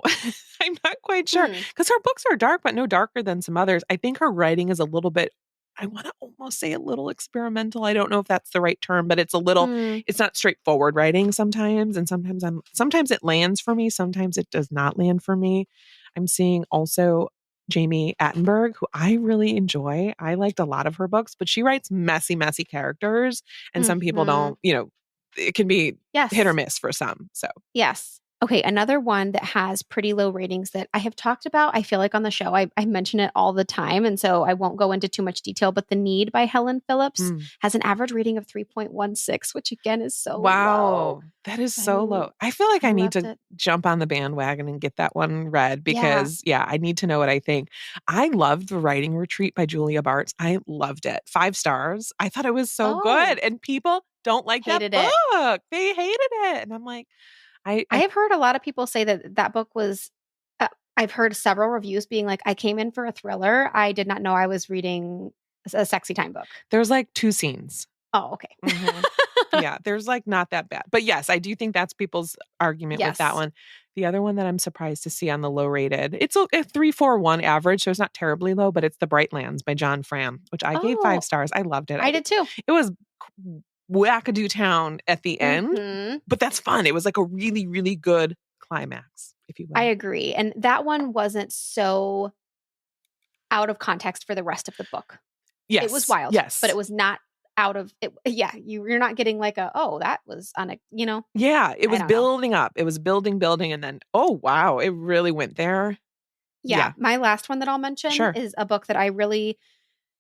I'm not quite sure. Because her books are dark, but no darker than some others. I think her writing is a little bit, I want to almost say a little experimental. I don't know if that's the right term, but it's a little, it's not straightforward writing sometimes. And sometimes it lands for me. Sometimes it does not land for me. I'm seeing also Jamie Attenberg, who I really enjoy. I liked a lot of her books, but she writes messy, messy characters. And some people don't, it can be hit or miss for some. So, yes. Okay, another one that has pretty low ratings that I have talked about, I feel like on the show, I mention it all the time, and so I won't go into too much detail, but The Need by Helen Phillips has an average rating of 3.16, which again is so low. That is so low. I feel like I need to jump on the bandwagon and get that one read because, I need to know what I think. I loved The Writing Retreat by Julia Bartz. I loved it. 5 stars. I thought it was so good, and people don't like that book. They hated it. And I'm like, I have heard a lot of people say that book was, I've heard several reviews being like, I came in for a thriller. I did not know I was reading a sexy time book. There's like 2 scenes. Oh, okay. Yeah, there's like not that bad. But yes, I do think that's people's argument with that one. The other one that I'm surprised to see on the low rated, it's a 3.41 average, so it's not terribly low, but it's The Brightlands by John Fram, which I gave 5 stars. I loved it. I did too. It was wackadoo town at the end, but that's fun. It was like a really, really good climax, if you will. I agree. And that one wasn't so out of context for the rest of the book. Yes. It was wild. Yes. But it was not out of it. Yeah. You're not getting like that was Yeah. It was building up. It was building. And then, oh, wow. It really went there. Yeah. My last one that I'll mention is a book that I really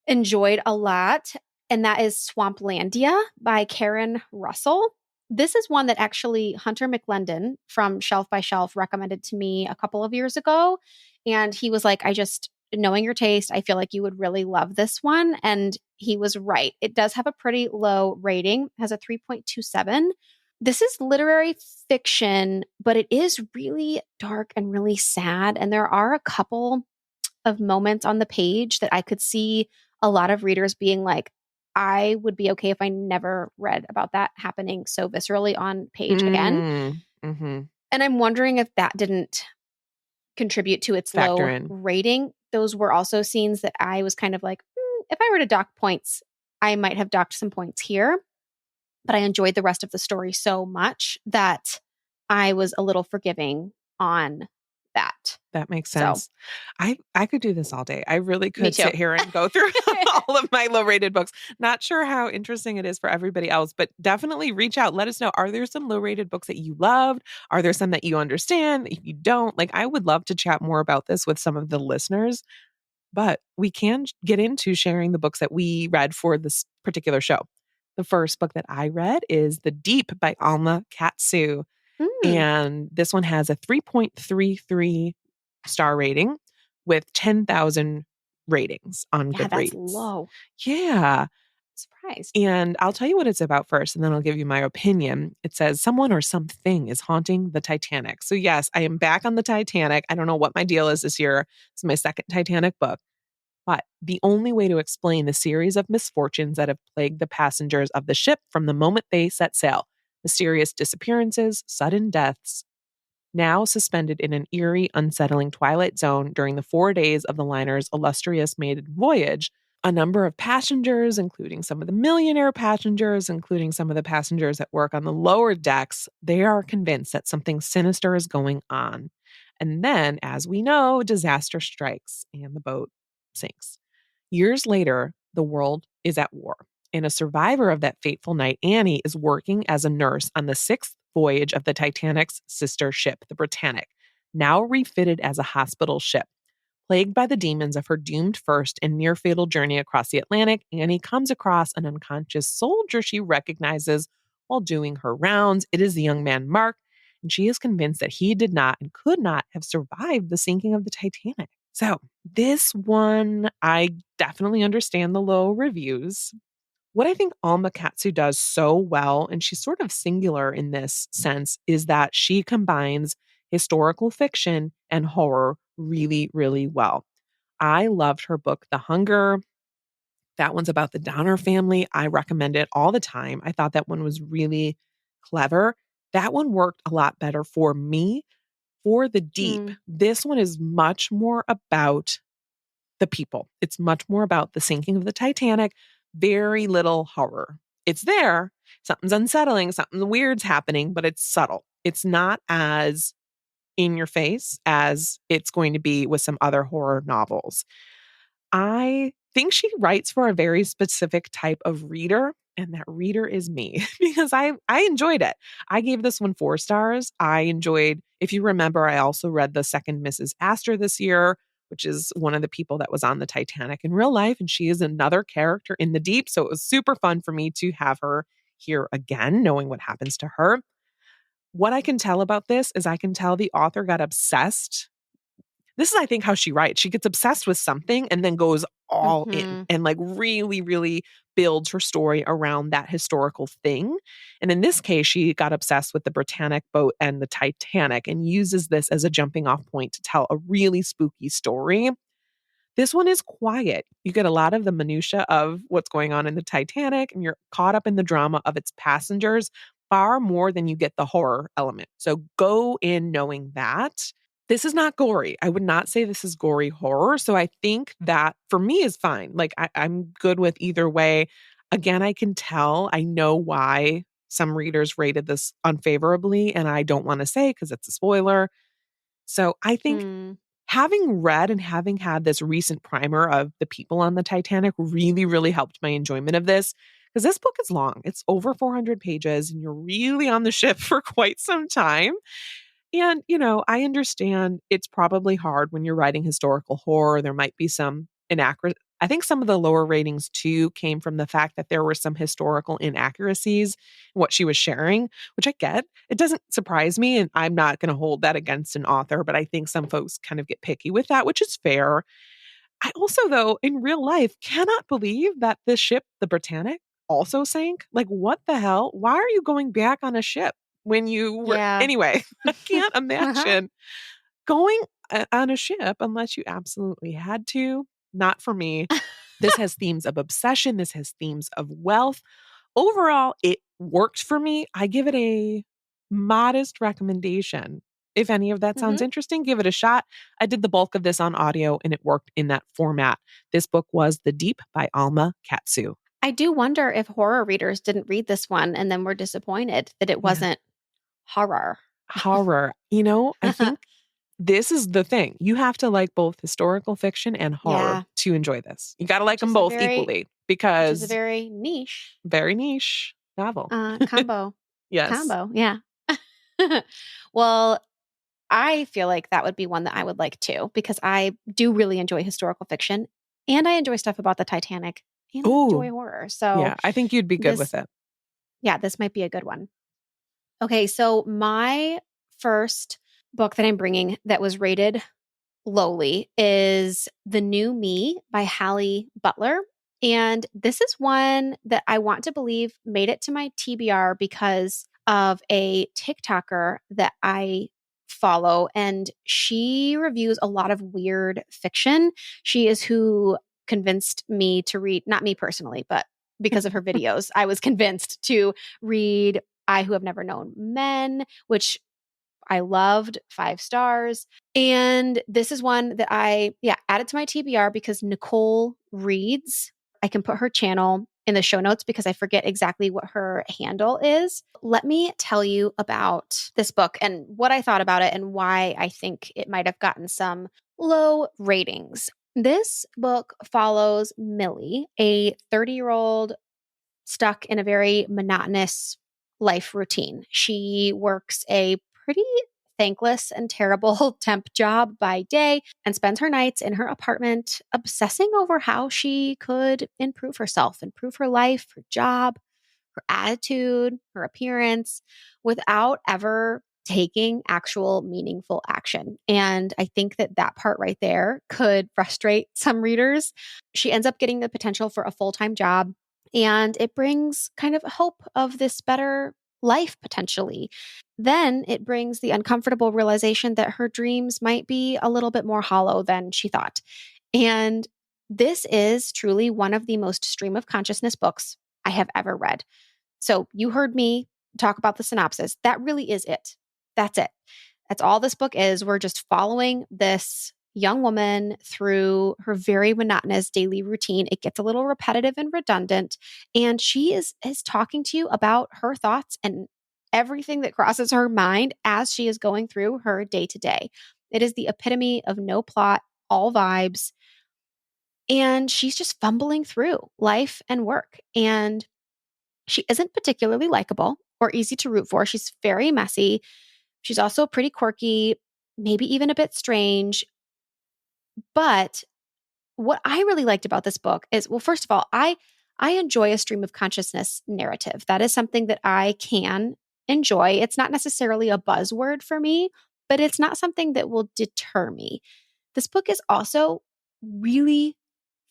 enjoyed a lot. And that is Swamplandia by Karen Russell. This is one that actually Hunter McLendon from Shelf by Shelf recommended to me a couple of years ago. And he was like, knowing your taste, I feel like you would really love this one. And he was right. It does have a pretty low rating, has a 3.27. This is literary fiction, but it is really dark and really sad. And there are a couple of moments on the page that I could see a lot of readers being like, I would be okay if I never read about that happening so viscerally on page again. And I'm wondering if that didn't contribute to its low rating. Those were also scenes that I was kind of like, if I were to dock points, I might have docked some points here. But I enjoyed the rest of the story so much that I was a little forgiving on that. That makes sense. So, I could do this all day. I really could sit here and go through all of my low-rated books. Not sure how interesting it is for everybody else, but definitely reach out. Let us know. Are there some low-rated books that you loved? Are there some that you understand? If you don't, I would love to chat more about this with some of the listeners, but we can get into sharing the books that we read for this particular show. The first book that I read is The Deep by Alma Katsu. And this one has a 3.33 star rating with 10,000 ratings on Goodreads. That's low. Yeah. Surprised. And I'll tell you what it's about first, and then I'll give you my opinion. It says someone or something is haunting the Titanic. So yes, I am back on the Titanic. I don't know what my deal is this year. It's my second Titanic book. But the only way to explain the series of misfortunes that have plagued the passengers of the ship from the moment they set sail, mysterious disappearances, sudden deaths, now suspended in an eerie, unsettling twilight zone during the 4 days of the liner's illustrious maiden voyage, a number of passengers, including some of the millionaire passengers, including some of the passengers that work on the lower decks, they are convinced that something sinister is going on. And then, as we know, disaster strikes and the boat sinks. Years later, the world is at war. And a survivor of that fateful night, Annie, is working as a nurse on the 6th voyage of the Titanic's sister ship, the Britannic, now refitted as a hospital ship. Plagued by the demons of her doomed first and near-fatal journey across the Atlantic, Annie comes across an unconscious soldier she recognizes while doing her rounds. It is the young man Mark, and she is convinced that he did not and could not have survived the sinking of the Titanic. So this one, I definitely understand the low reviews. What I think Alma Katsu does so well, and she's sort of singular in this sense, is that she combines historical fiction and horror really, really well. I loved her book, The Hunger. That one's about the Danler family. I recommend it all the time. I thought that one was really clever. That one worked a lot better for me. For The Deep, this one is much more about the people. It's much more about the sinking of the Titanic. Very little horror. It's there. Something's unsettling. Something weird's happening, but it's subtle. It's not as in your face as it's going to be with some other horror novels. I think she writes for a very specific type of reader, and that reader is me because I enjoyed it. I gave this one 4 stars. I enjoyed, if you remember, I also read the second Mrs. Astor this year, which is one of the people that was on the Titanic in real life, and she is another character in the deep. So it was super fun for me to have her here again, knowing what happens to her. What I can tell about this is I can tell the author got obsessed. This is, I think, how she writes. She gets obsessed with something and then goes all in and like really, really builds her story around that historical thing. And in this case, she got obsessed with the Britannic boat and the Titanic and uses this as a jumping off point to tell a really spooky story. This one is quiet. You get a lot of the minutia of what's going on in the Titanic, and you're caught up in the drama of its passengers far more than you get the horror element. So go in knowing that. This is not gory. I would not say this is gory horror. So I think that for me is fine. Like I'm good with either way. Again, I can tell, I know why some readers rated this unfavorably, and I don't want to say because it's a spoiler. So I think having read and having had this recent primer of the people on the Titanic really, really helped my enjoyment of this. Because this book is long. It's over 400 pages, and you're really on the ship for quite some time. And, I understand it's probably hard when you're writing historical horror. There might be some inaccurate. I think some of the lower ratings too came from the fact that there were some historical inaccuracies in what she was sharing, which I get. It doesn't surprise me, and I'm not going to hold that against an author, but I think some folks kind of get picky with that, which is fair. I also, though, in real life, cannot believe that this ship, the Britannic, also sank. Like, what the hell? Why are you going back on a ship when you were? Anyway, I can't imagine going on a ship unless you absolutely had to. Not for me. This has themes of obsession. This has themes of wealth. Overall, it worked for me. I give it a modest recommendation. If any of that sounds interesting, give it a shot. I did the bulk of this on audio and it worked in that format. This book was The Deep by Alma Katsu. I do wonder if horror readers didn't read this one and then were disappointed that it wasn't horror. Horror. I think this is the thing. You have to like both historical fiction and horror to enjoy this. You got to like them both equally because it's a very niche novel. Combo. Yes. Combo. Yeah. Well, I feel like that would be one that I would like too, because I do really enjoy historical fiction and I enjoy stuff about the Titanic and I enjoy horror. So yeah, I think you'd be good with it. Yeah, this might be a good one. Okay. So my first book that I'm bringing that was rated lowly is The New Me by Hallie Butler. And this is one that I want to believe made it to my TBR because of a TikToker that I follow. And she reviews a lot of weird fiction. She is who convinced me to read, not me personally, but because of her videos, I was convinced to read I Who Have Never Known Men, which I loved, 5 stars. And this is one that I added to my TBR because Nicole reads. I can put her channel in the show notes because I forget exactly what her handle is. Let me tell you about this book and what I thought about it and why I think it might have gotten some low ratings. This book follows Millie, a 30-year-old stuck in a very monotonous life routine. She works a pretty thankless and terrible temp job by day and spends her nights in her apartment obsessing over how she could improve herself, improve her life, her job, her attitude, her appearance without ever taking actual meaningful action. And I think that part right there could frustrate some readers. She ends up getting the potential for a full-time job, and it brings kind of hope of this better life potentially. Then it brings the uncomfortable realization that her dreams might be a little bit more hollow than she thought. And this is truly one of the most stream of consciousness books I have ever read. So you heard me talk about the synopsis. That really is it. That's it. That's all this book is. We're just following this young woman through her very monotonous daily routine. It gets a little repetitive and redundant. And she is talking to you about her thoughts and everything that crosses her mind as she is going through her day to day. It is the epitome of no plot, all vibes. And she's just fumbling through life and work. And she isn't particularly likable or easy to root for. She's very messy. She's also pretty quirky, maybe even a bit strange. But what I really liked about this book is, well, first of all, I enjoy a stream of consciousness narrative. That is something that I can enjoy. It's not necessarily a buzzword for me, but it's not something that will deter me. This book is also really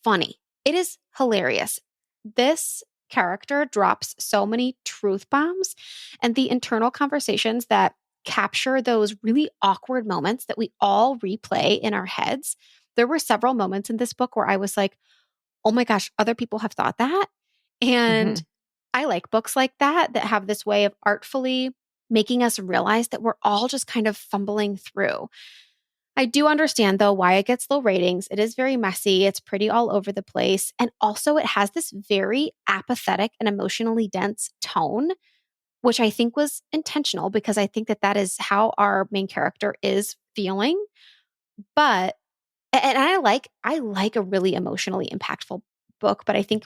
funny. It is hilarious. This character drops so many truth bombs, and the internal conversations that capture those really awkward moments that we all replay in our heads. There were several moments in this book where I was like, oh my gosh, other people have thought that. And I like books like that have this way of artfully making us realize that we're all just kind of fumbling through. I do understand, though, why it gets low ratings. It is very messy. It's pretty all over the place. And also, it has this very apathetic and emotionally dense tone, which I think was intentional because I think that is how our main character is feeling. But, and I like a really emotionally impactful book, but I think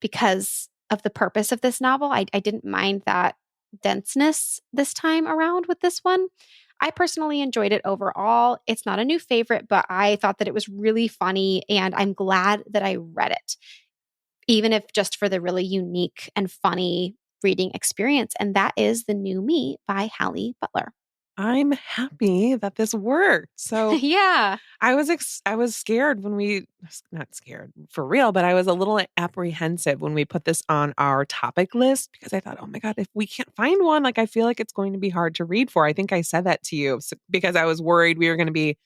because of the purpose of this novel, I didn't mind that denseness this time around with this one. I personally enjoyed it overall. It's not a new favorite, but I thought that it was really funny, and I'm glad that I read it, even if just for the really unique and funny reading experience. And that is The New Me by Hallie Butler. I'm happy that this worked. So yeah, I was scared not scared for real, but I was a little apprehensive when we put this on our topic list because I thought, oh my God, if we can't find one, like I feel like it's going to be hard to read for. I think I said that to you because I was worried we were going to be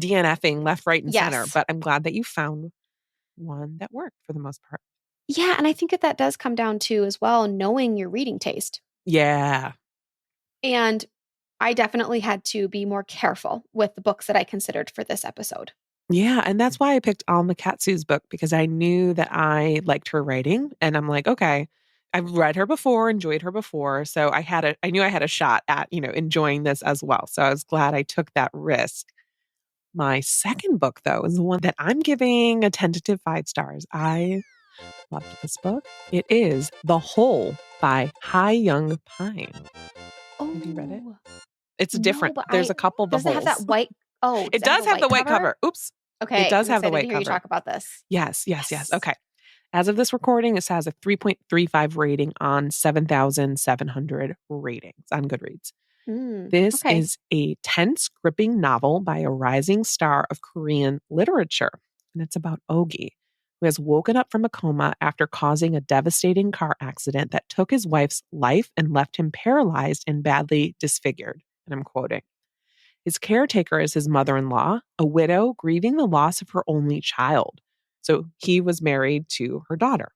DNFing left, right, and center. But I'm glad that you found one that worked for the most part. Yeah, and I think that does come down to as well knowing your reading taste. Yeah. And I definitely had to be more careful with the books that I considered for this episode. Yeah, and that's why I picked Alma Katsu's book because I knew that I liked her writing, and I'm like, okay, I've read her before, enjoyed her before, so I knew I had a shot at, enjoying this as well. So I was glad I took that risk. My second book, though, is the one that I'm giving a tentative 5 stars. I loved this book. It is The Hole by Hai Young Pine. Oh, have you read it? It's different. There's a couple of the holes. Does it have that white? Oh, it does have the white cover. Oops. Okay, it does have the white cover. Hear you talk about this. Yes. Okay. As of this recording, it has a 3.35 rating on 7,700 ratings on Goodreads. This is a tense, gripping novel by a rising star of Korean literature, and it's about Ogi, who has woken up from a coma after causing a devastating car accident that took his wife's life and left him paralyzed and badly disfigured. And I'm quoting. His caretaker is his mother-in-law, a widow grieving the loss of her only child. So he was married to her daughter.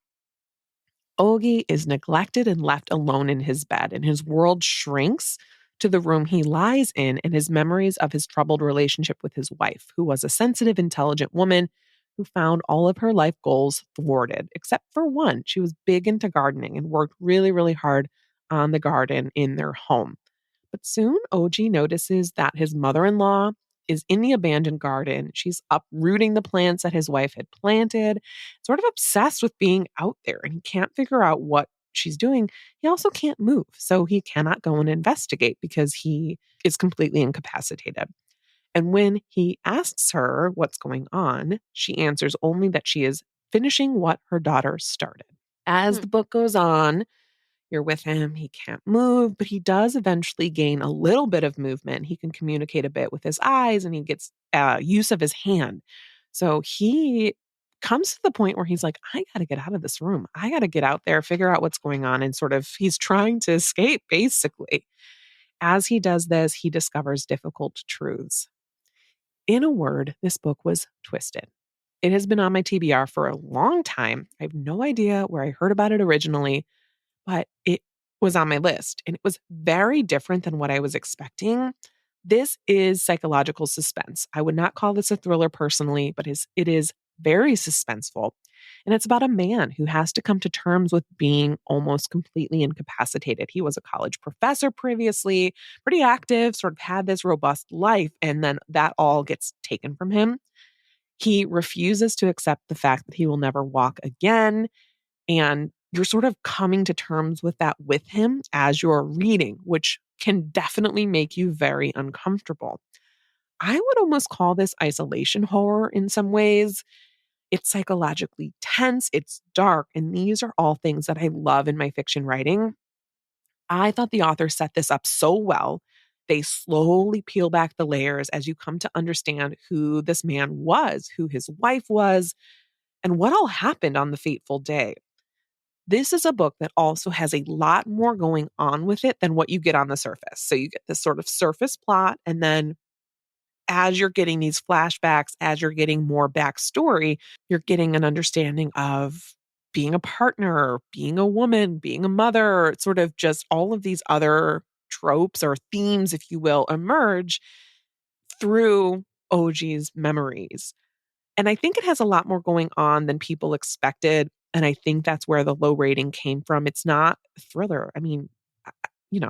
Ogi is neglected and left alone in his bed, and his world shrinks to the room he lies in and his memories of his troubled relationship with his wife, who was a sensitive, intelligent woman who found all of her life goals thwarted, except for one. She was big into gardening and worked really, really hard on the garden in their home. But soon, Ogi notices that his mother-in-law is in the abandoned garden. She's uprooting the plants that his wife had planted, sort of obsessed with being out there, and he can't figure out what she's doing. He also can't move, so he cannot go and investigate because he is completely incapacitated. And when he asks her what's going on, she answers only that she is finishing what her daughter started. As the book goes on, you're with him. He can't move, but he does eventually gain a little bit of movement. He can communicate a bit with his eyes, and he gets use of his hand. So he comes to the point where he's like, I got to get out of this room. I got to get out there, figure out what's going on. And sort of he's trying to escape, basically. As he does this, he discovers difficult truths. In a word, this book was twisted. It has been on my TBR for a long time. I have no idea where I heard about it originally, but it was on my list, and it was very different than what I was expecting. This is psychological suspense. I would not call this a thriller personally, but it is very suspenseful. And it's about a man who has to come to terms with being almost completely incapacitated. He was a college professor previously, pretty active, sort of had this robust life, and then that all gets taken from him. He refuses to accept the fact that he will never walk again. And you're sort of coming to terms with that with him as you're reading, which can definitely make you very uncomfortable. I would almost call this isolation horror in some ways. It's psychologically tense, it's dark, and these are all things that I love in my fiction writing. I thought the author set this up so well. They slowly peel back the layers as you come to understand who this man was, who his wife was, and what all happened on the fateful day. This is a book that also has a lot more going on with it than what you get on the surface. So you get this sort of surface plot, and then as you're getting these flashbacks, as you're getting more backstory, you're getting an understanding of being a partner, being a woman, being a mother, sort of just all of these other tropes or themes, if you will, emerge through OG's memories. And I think it has a lot more going on than people expected. And I think that's where the low rating came from. It's not a thriller. I mean,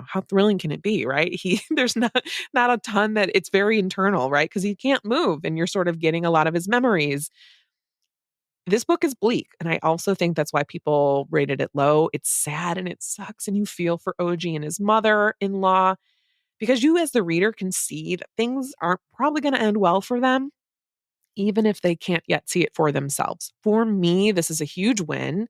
how thrilling can it be, right? There's not a ton that it's very internal, right? Because he can't move and you're sort of getting a lot of his memories. This book is bleak. And I also think that's why people rated it low. It's sad and it sucks. And you feel for OG and his mother in law because you, as the reader, can see that things aren't probably going to end well for them, even if they can't yet see it for themselves. For me, this is a huge win.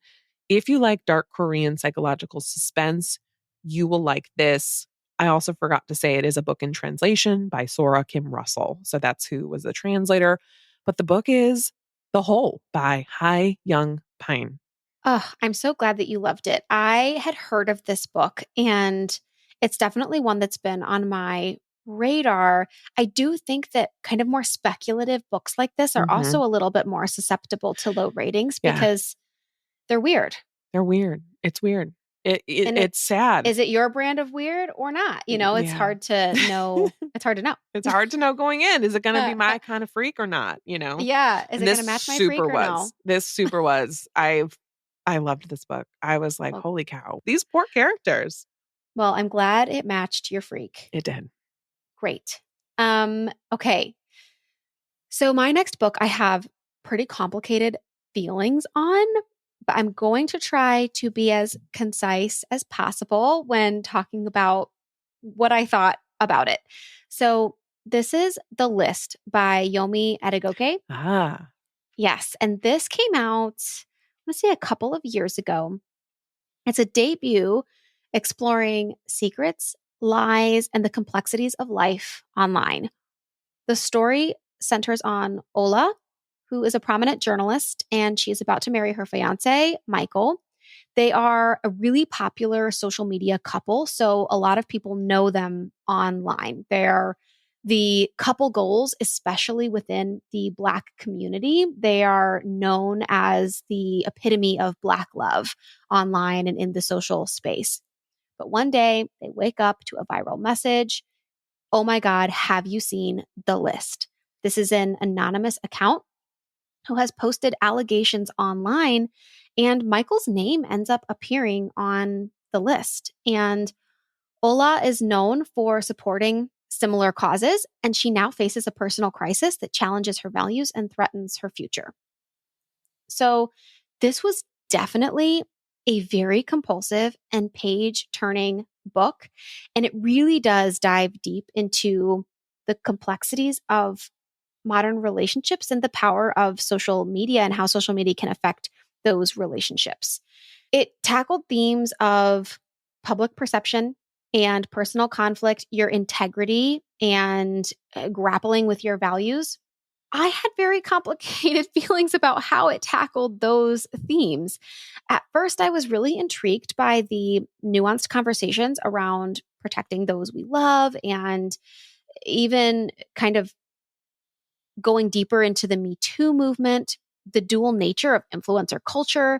If you like dark Korean psychological suspense, you will like this. I also forgot to say it is a book in translation by Sora Kim Russell. So that's who was the translator. But the book is The Hole by Hai Young Pine. Oh, I'm so glad that you loved it. I had heard of this book, and it's definitely one that's been on my radar. I do think that kind of more speculative books like this are also a little bit more susceptible to low ratings because they're weird. They're weird. It's weird. It's sad. Is it your brand of weird or not? It's hard to know. It's hard to know. It's hard to know going in. Is it going to be my kind of freak or not? Yeah. Is it going to match my freak or no? This super was. I loved this book. I was like, holy cow, these poor characters. Well, I'm glad it matched your freak. It did. Great. Okay. So my next book, I have pretty complicated feelings on, but I'm going to try to be as concise as possible when talking about what I thought about it. So this is The List by Yomi Adegoke. Ah. Yes. And this came out, let's say, a couple of years ago. It's a debut exploring secrets, lies, and the complexities of life online. The story centers on Ola, who is a prominent journalist, and she's about to marry her fiance, Michael. They are a really popular social media couple, so a lot of people know them online. They're the couple goals, especially within the Black community. They are known as the epitome of Black love online and in the social space. But one day they wake up to a viral message. Oh my God, have you seen The List? This is an anonymous account who has posted allegations online, and Michael's name ends up appearing on the list. And Ola is known for supporting similar causes, and she now faces a personal crisis that challenges her values and threatens her future. So this was definitely a very compulsive and page-turning book, and it really does dive deep into the complexities of modern relationships and the power of social media and how social media can affect those relationships. It tackled themes of public perception and personal conflict, your integrity, and grappling with your values. I had very complicated feelings about how it tackled those themes. At first, I was really intrigued by the nuanced conversations around protecting those we love and even kind of going deeper into the Me Too movement, the dual nature of influencer culture.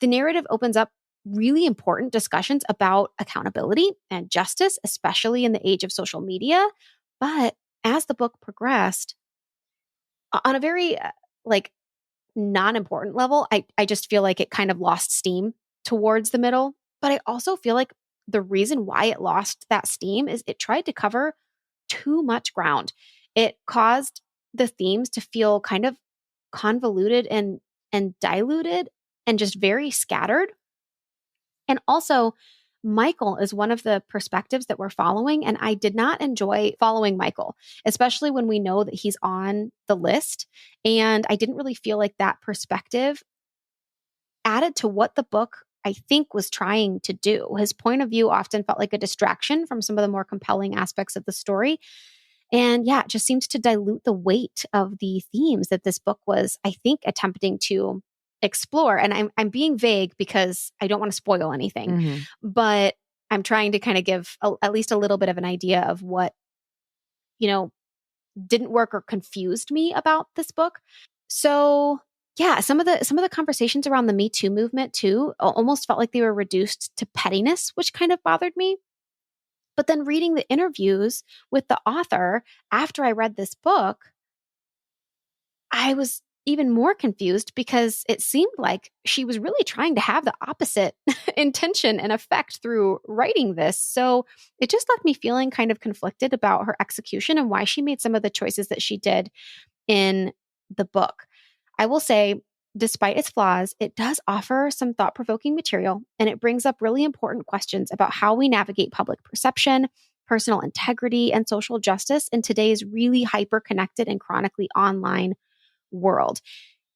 The narrative opens up really important discussions about accountability and justice, especially in the age of social media. But as the book progressed, on a very non-important level, I just feel like it kind of lost steam towards the middle. But I also feel like the reason why it lost that steam is it tried to cover too much ground. It caused the themes to feel kind of convoluted and diluted and just very scattered. And also, Michael is one of the perspectives that we're following, and I did not enjoy following Michael, especially when we know that he's on the list. And I didn't really feel like that perspective added to what the book, I think, was trying to do. His point of view often felt like a distraction from some of the more compelling aspects of the story. And yeah, it just seemed to dilute the weight of the themes that this book was, I think, attempting to explore. And I'm being vague because I don't want to spoil anything, but I'm trying to kind of give at least a little bit of an idea of what, didn't work or confused me about this book. So yeah, some of the conversations around the Me Too movement too almost felt like they were reduced to pettiness, which kind of bothered me. But then reading the interviews with the author after I read this book, I was even more confused because it seemed like she was really trying to have the opposite intention and effect through writing this. So it just left me feeling kind of conflicted about her execution and why she made some of the choices that she did in the book. I will say, despite its flaws, it does offer some thought-provoking material, and it brings up really important questions about how we navigate public perception, personal integrity, and social justice in today's really hyper-connected and chronically online world.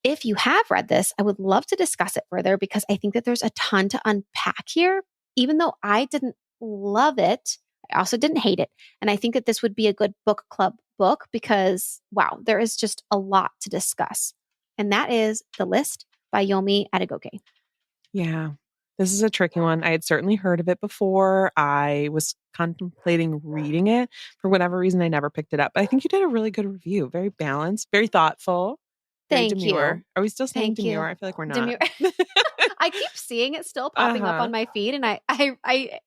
If you have read this, I would love to discuss it further because I think that there's a ton to unpack here. Even though I didn't love it, I also didn't hate it. And I think that this would be a good book club book because, wow, there is just a lot to discuss. And that is The List by Yomi Adegoke. Yeah, this is a tricky one. I had certainly heard of it before. I was contemplating reading it. For whatever reason, I never picked it up. But I think you did a really good review. Very balanced, very thoughtful, very Thank demure. you. Are we still saying Thank demure? you. I feel like we're not. Demure. I keep seeing it still popping up on my feed, and I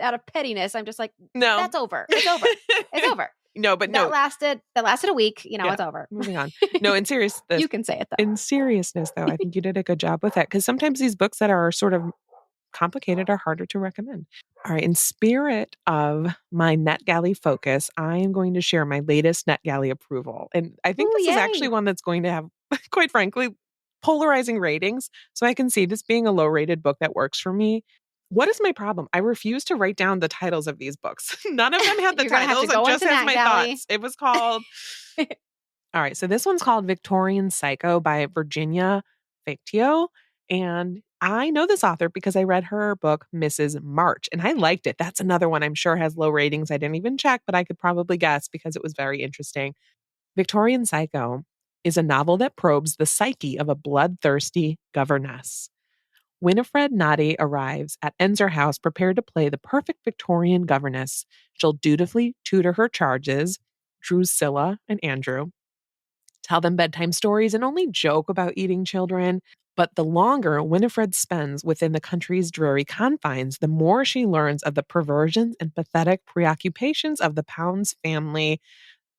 out of pettiness, I'm just like, no, that's over. It's over. It's over. No, but that lasted a week. It's over. Moving on. No, in seriousness, you can say it though. In seriousness, though, I think you did a good job with that because sometimes these books that are sort of complicated are harder to recommend. All right. In spirit of my Netgalley focus, I am going to share my latest Netgalley approval. And I think this is actually one that's going to have, quite frankly, polarizing ratings. So I can see this being a low-rated book that works for me. What is my problem? I refuse to write down the titles of these books. None of them had the titles. It just has my thoughts. It was called... All right. So this one's called Victorian Psycho by Virginia Fecteau. And I know this author because I read her book, Mrs. March, and I liked it. That's another one I'm sure has low ratings. I didn't even check, but I could probably guess because it was very interesting. Victorian Psycho is a novel that probes the psyche of a bloodthirsty governess. Winifred Noddy arrives at Enzer House prepared to play the perfect Victorian governess. She'll dutifully tutor her charges, Drusilla and Andrew, tell them bedtime stories, and only joke about eating children. But the longer Winifred spends within the country's dreary confines, the more she learns of the perversions and pathetic preoccupations of the Pounds family,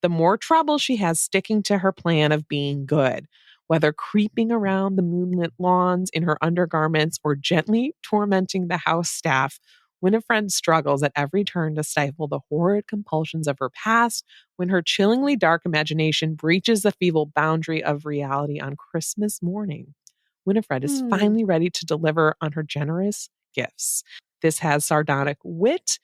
the more trouble she has sticking to her plan of being good. Whether creeping around the moonlit lawns in her undergarments or gently tormenting the house staff, Winifred struggles at every turn to stifle the horrid compulsions of her past when her chillingly dark imagination breaches the feeble boundary of reality on Christmas morning. Winifred is finally ready to deliver on her generous gifts. This has sardonic wit,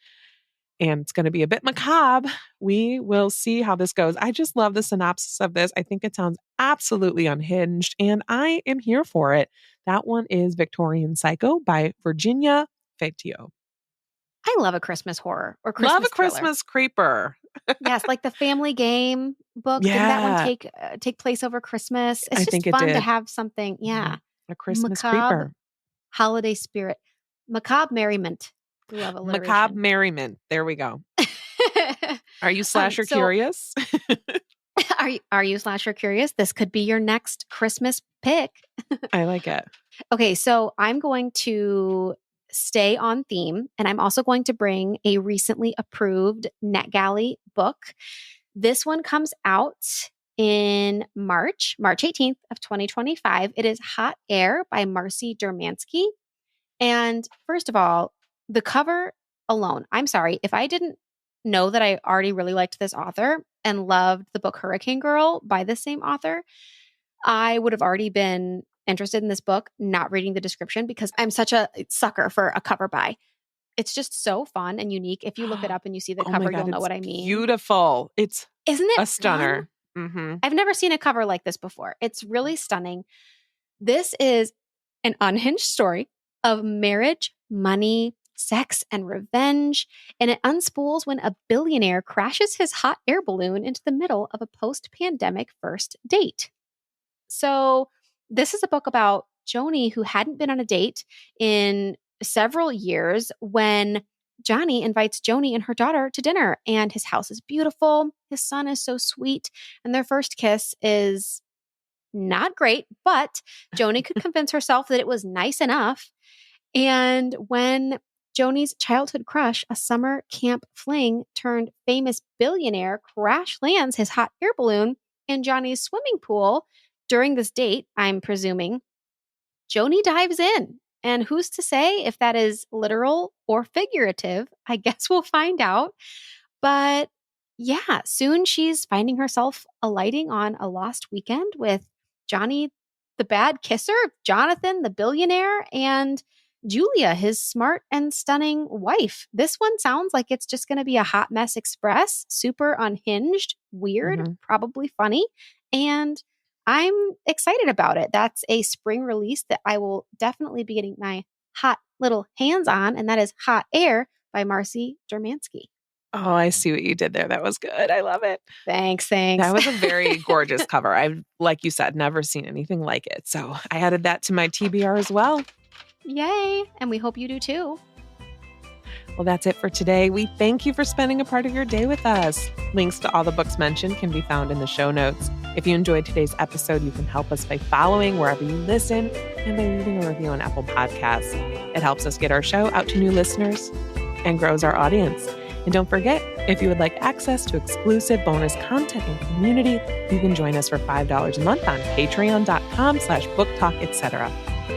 and it's going to be a bit macabre. We will see how this goes. I just love the synopsis of this. I think it sounds absolutely unhinged, and I am here for it. That one is Victorian Psycho by Virginia Fecteau. I love a Christmas horror or Christmas Love a thriller. Christmas creeper. Yes, like the Family Game book. Yeah. Didn't that one take place over Christmas? It's just fun to have something. Yeah. A Christmas macabre, creeper. Holiday spirit. Macabre merriment. Love alliteration. Macabre merriment. There we go. Are you slasher curious? Are you slasher curious? This could be your next Christmas pick. I like it. Okay, so I'm going to stay on theme, and I'm also going to bring a recently approved Netgalley book. This one comes out in March 18th of 2025. It is Hot Air by Marcy Dermansky. And first of all, the cover alone, I'm sorry, if I didn't know that I already really liked this author and loved the book Hurricane Girl by the same author, I would have already been interested in this book, not reading the description because I'm such a sucker for a cover by. It's just so fun and unique. If you look it up and you see the cover, you'll know what I mean. Beautiful. Isn't it a stunner? Mm-hmm. I've never seen a cover like this before. It's really stunning. This is an unhinged story of marriage, money, sex, and revenge. And it unspools when a billionaire crashes his hot air balloon into the middle of a post-pandemic first date. So this is a book about Joni, who hadn't been on a date in several years, when Johnny invites Joni and her daughter to dinner, and his house is beautiful. His son is so sweet. And their first kiss is not great, but Joni could convince herself that it was nice enough. And when Joni's childhood crush, a summer camp fling turned famous billionaire, crash lands his hot air balloon in Johnny's swimming pool during this date, I'm presuming, Joni dives in. And who's to say if that is literal or figurative? I guess we'll find out. But yeah, soon she's finding herself alighting on a lost weekend with Johnny, the bad kisser, Jonathan, the billionaire, and Julia, his smart and stunning wife. This one sounds like it's just going to be a hot mess express, super unhinged, weird, probably funny. And I'm excited about it. That's a spring release that I will definitely be getting my hot little hands on, and that is Hot Air by Marcy Dermansky. Oh, I see what you did there. That was good. I love it. Thanks. That was a very gorgeous cover. I've, like you said, never seen anything like it. So I added that to my TBR as well. Yay. And we hope you do too. Well, that's it for today. We thank you for spending a part of your day with us. Links to all the books mentioned can be found in the show notes. If you enjoyed today's episode, you can help us by following wherever you listen and by leaving a review on Apple Podcasts. It helps us get our show out to new listeners and grows our audience. And don't forget, if you would like access to exclusive bonus content and community, you can join us for $5 a month on patreon.com/booktalk, etc.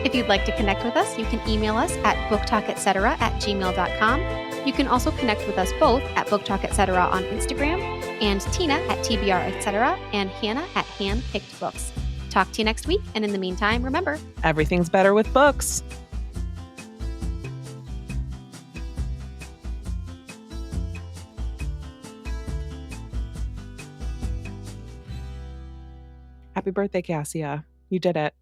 If you'd like to connect with us, you can email us at booktalk.etc@gmail.com. You can also connect with us both at booktalk.etc on Instagram, and Tina at TBR, and Hannah at Handpicked Books. Talk to you next week. And in the meantime, remember, everything's better with books. Happy birthday, Cassia. You did it.